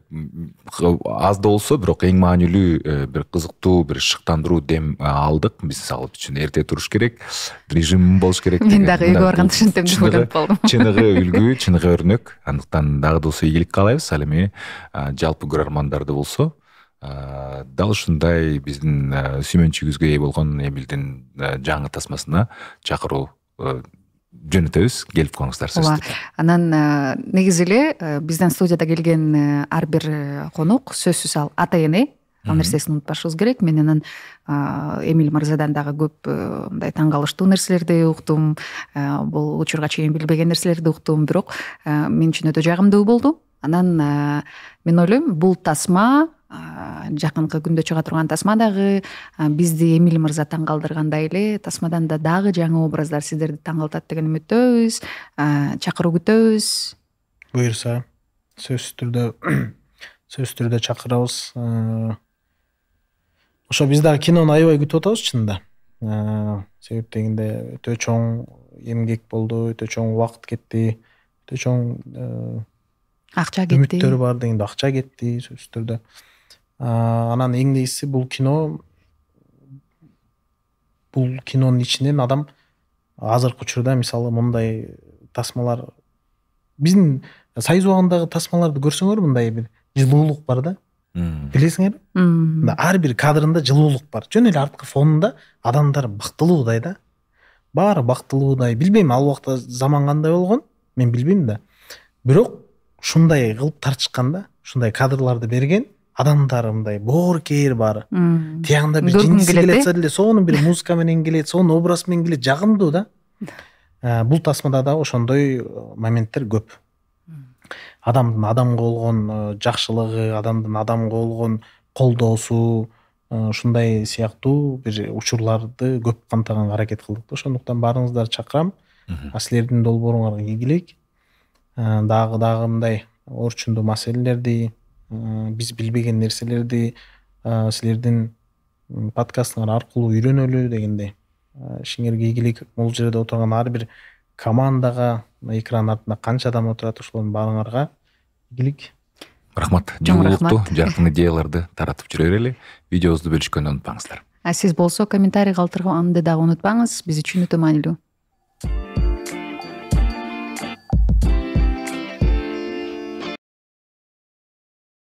[SPEAKER 1] аз да болсо, бирок эң маанилүү бир кызыктуу, бир шыктандыруу дем алдык. Биз ал үчүн эрте туруш керек, режим болуш керек.
[SPEAKER 2] Мен дагы үйгө барганда ушинтем деп ойлоп калдым.
[SPEAKER 1] Чыныгы үлгү, чыныгы өрнөк. Андыктан дагы да болсо ийгилик каалайбыз. Ал эми жалпы көрөрмандарды болсо, дал ушундай биздин сүймөнчүгүбүзгө ээ болгон Эмилдин жаңы тасмасына чакыруу жөнөтөбүз, келип коңуздар сөзсүз.
[SPEAKER 2] Анан негизи эле биздин студияда келген ар бир конок сөзсүз ал ата эне, ал нерсесин унутпашыбыз керек. Мен анан Эмиль мырзадан дагы көп мындай таң калыштуу нерселерди уктум, бул учурга чейин билбеген нерселерди уктум, бирок мен үчүн өтө жагымдуу болду. Анан мен ойлойм, бул тасма, жакынкы күндө чыга турган тасма дагы бизди Эмиль мырза таң калтыргандай эле тасмадан да дагы жаңы образдар сиздерди таң калтат деген үмүттөбүз. Чакыруу күтөбүз.
[SPEAKER 3] Буюрса сөзсүз түрдө чакырабыз. Ошо биз дагы кинону аябай күтүп атабыз чынында. Себеп дегенде өтө чоң эмгек болду, өтө чоң убакыт кетти, өтө чоң
[SPEAKER 2] Акча кетти.
[SPEAKER 3] Үмүттөр бар дегенде акча кетти сөзсүз түрдө. Анан эң негизгиси бул кинонун ичинен адам азыркы учурда мисалы мындай тасмалар, биздин Союз убагындагы тасмаларды көрсөңөр, мындай бир жылуулук бар да. Билесиңерби? Ар бир кадрында жылуулук бар. Жөн эле арткы фонунда адамдар бактылуудай да. Баары бактылуудай. Билбейм ал убакта заман кандай болгон, мен билбейм да. Бирок ушундай кылып тартышканда, ушундай кадрларды берген, адамдар мындай боорукер баары. Тиягында бир жиңиси келет эле, сонун бир музыка менен келет, сонун образ менен келет, жагымдуу да. Бул тасмада да ошондой моменттер көп. Адамдын адамга болгон жакшылыгы, адамдын адамга болгон колдоосу, ушундай сыяктуу бир учурларды көп камтыганга аракет кылдык. Ошондуктан баарыңыздарды чакырам. Силердин долбооруңарга ийгилик. Дагы мындай орчундуу маселелерди, биз билбеген нерселерди силердин подкастыңар аркылуу үйрөнөлү дегендей. Ишиңерге ийгилик. Бул жерде отурган ар бир командага, экран артында канча адам отурат, ошолордун баарыңарга ийгилик.
[SPEAKER 1] Рахмат. Жылуулукту, жаркын идеяларды таратып жүрө берели. Видеобузду бөлүшкөндү унутпаңыздар.
[SPEAKER 2] Сиз болсо комментарий калтырганды дагы унутпаңыз. Биз үчүн өтө маанилүү.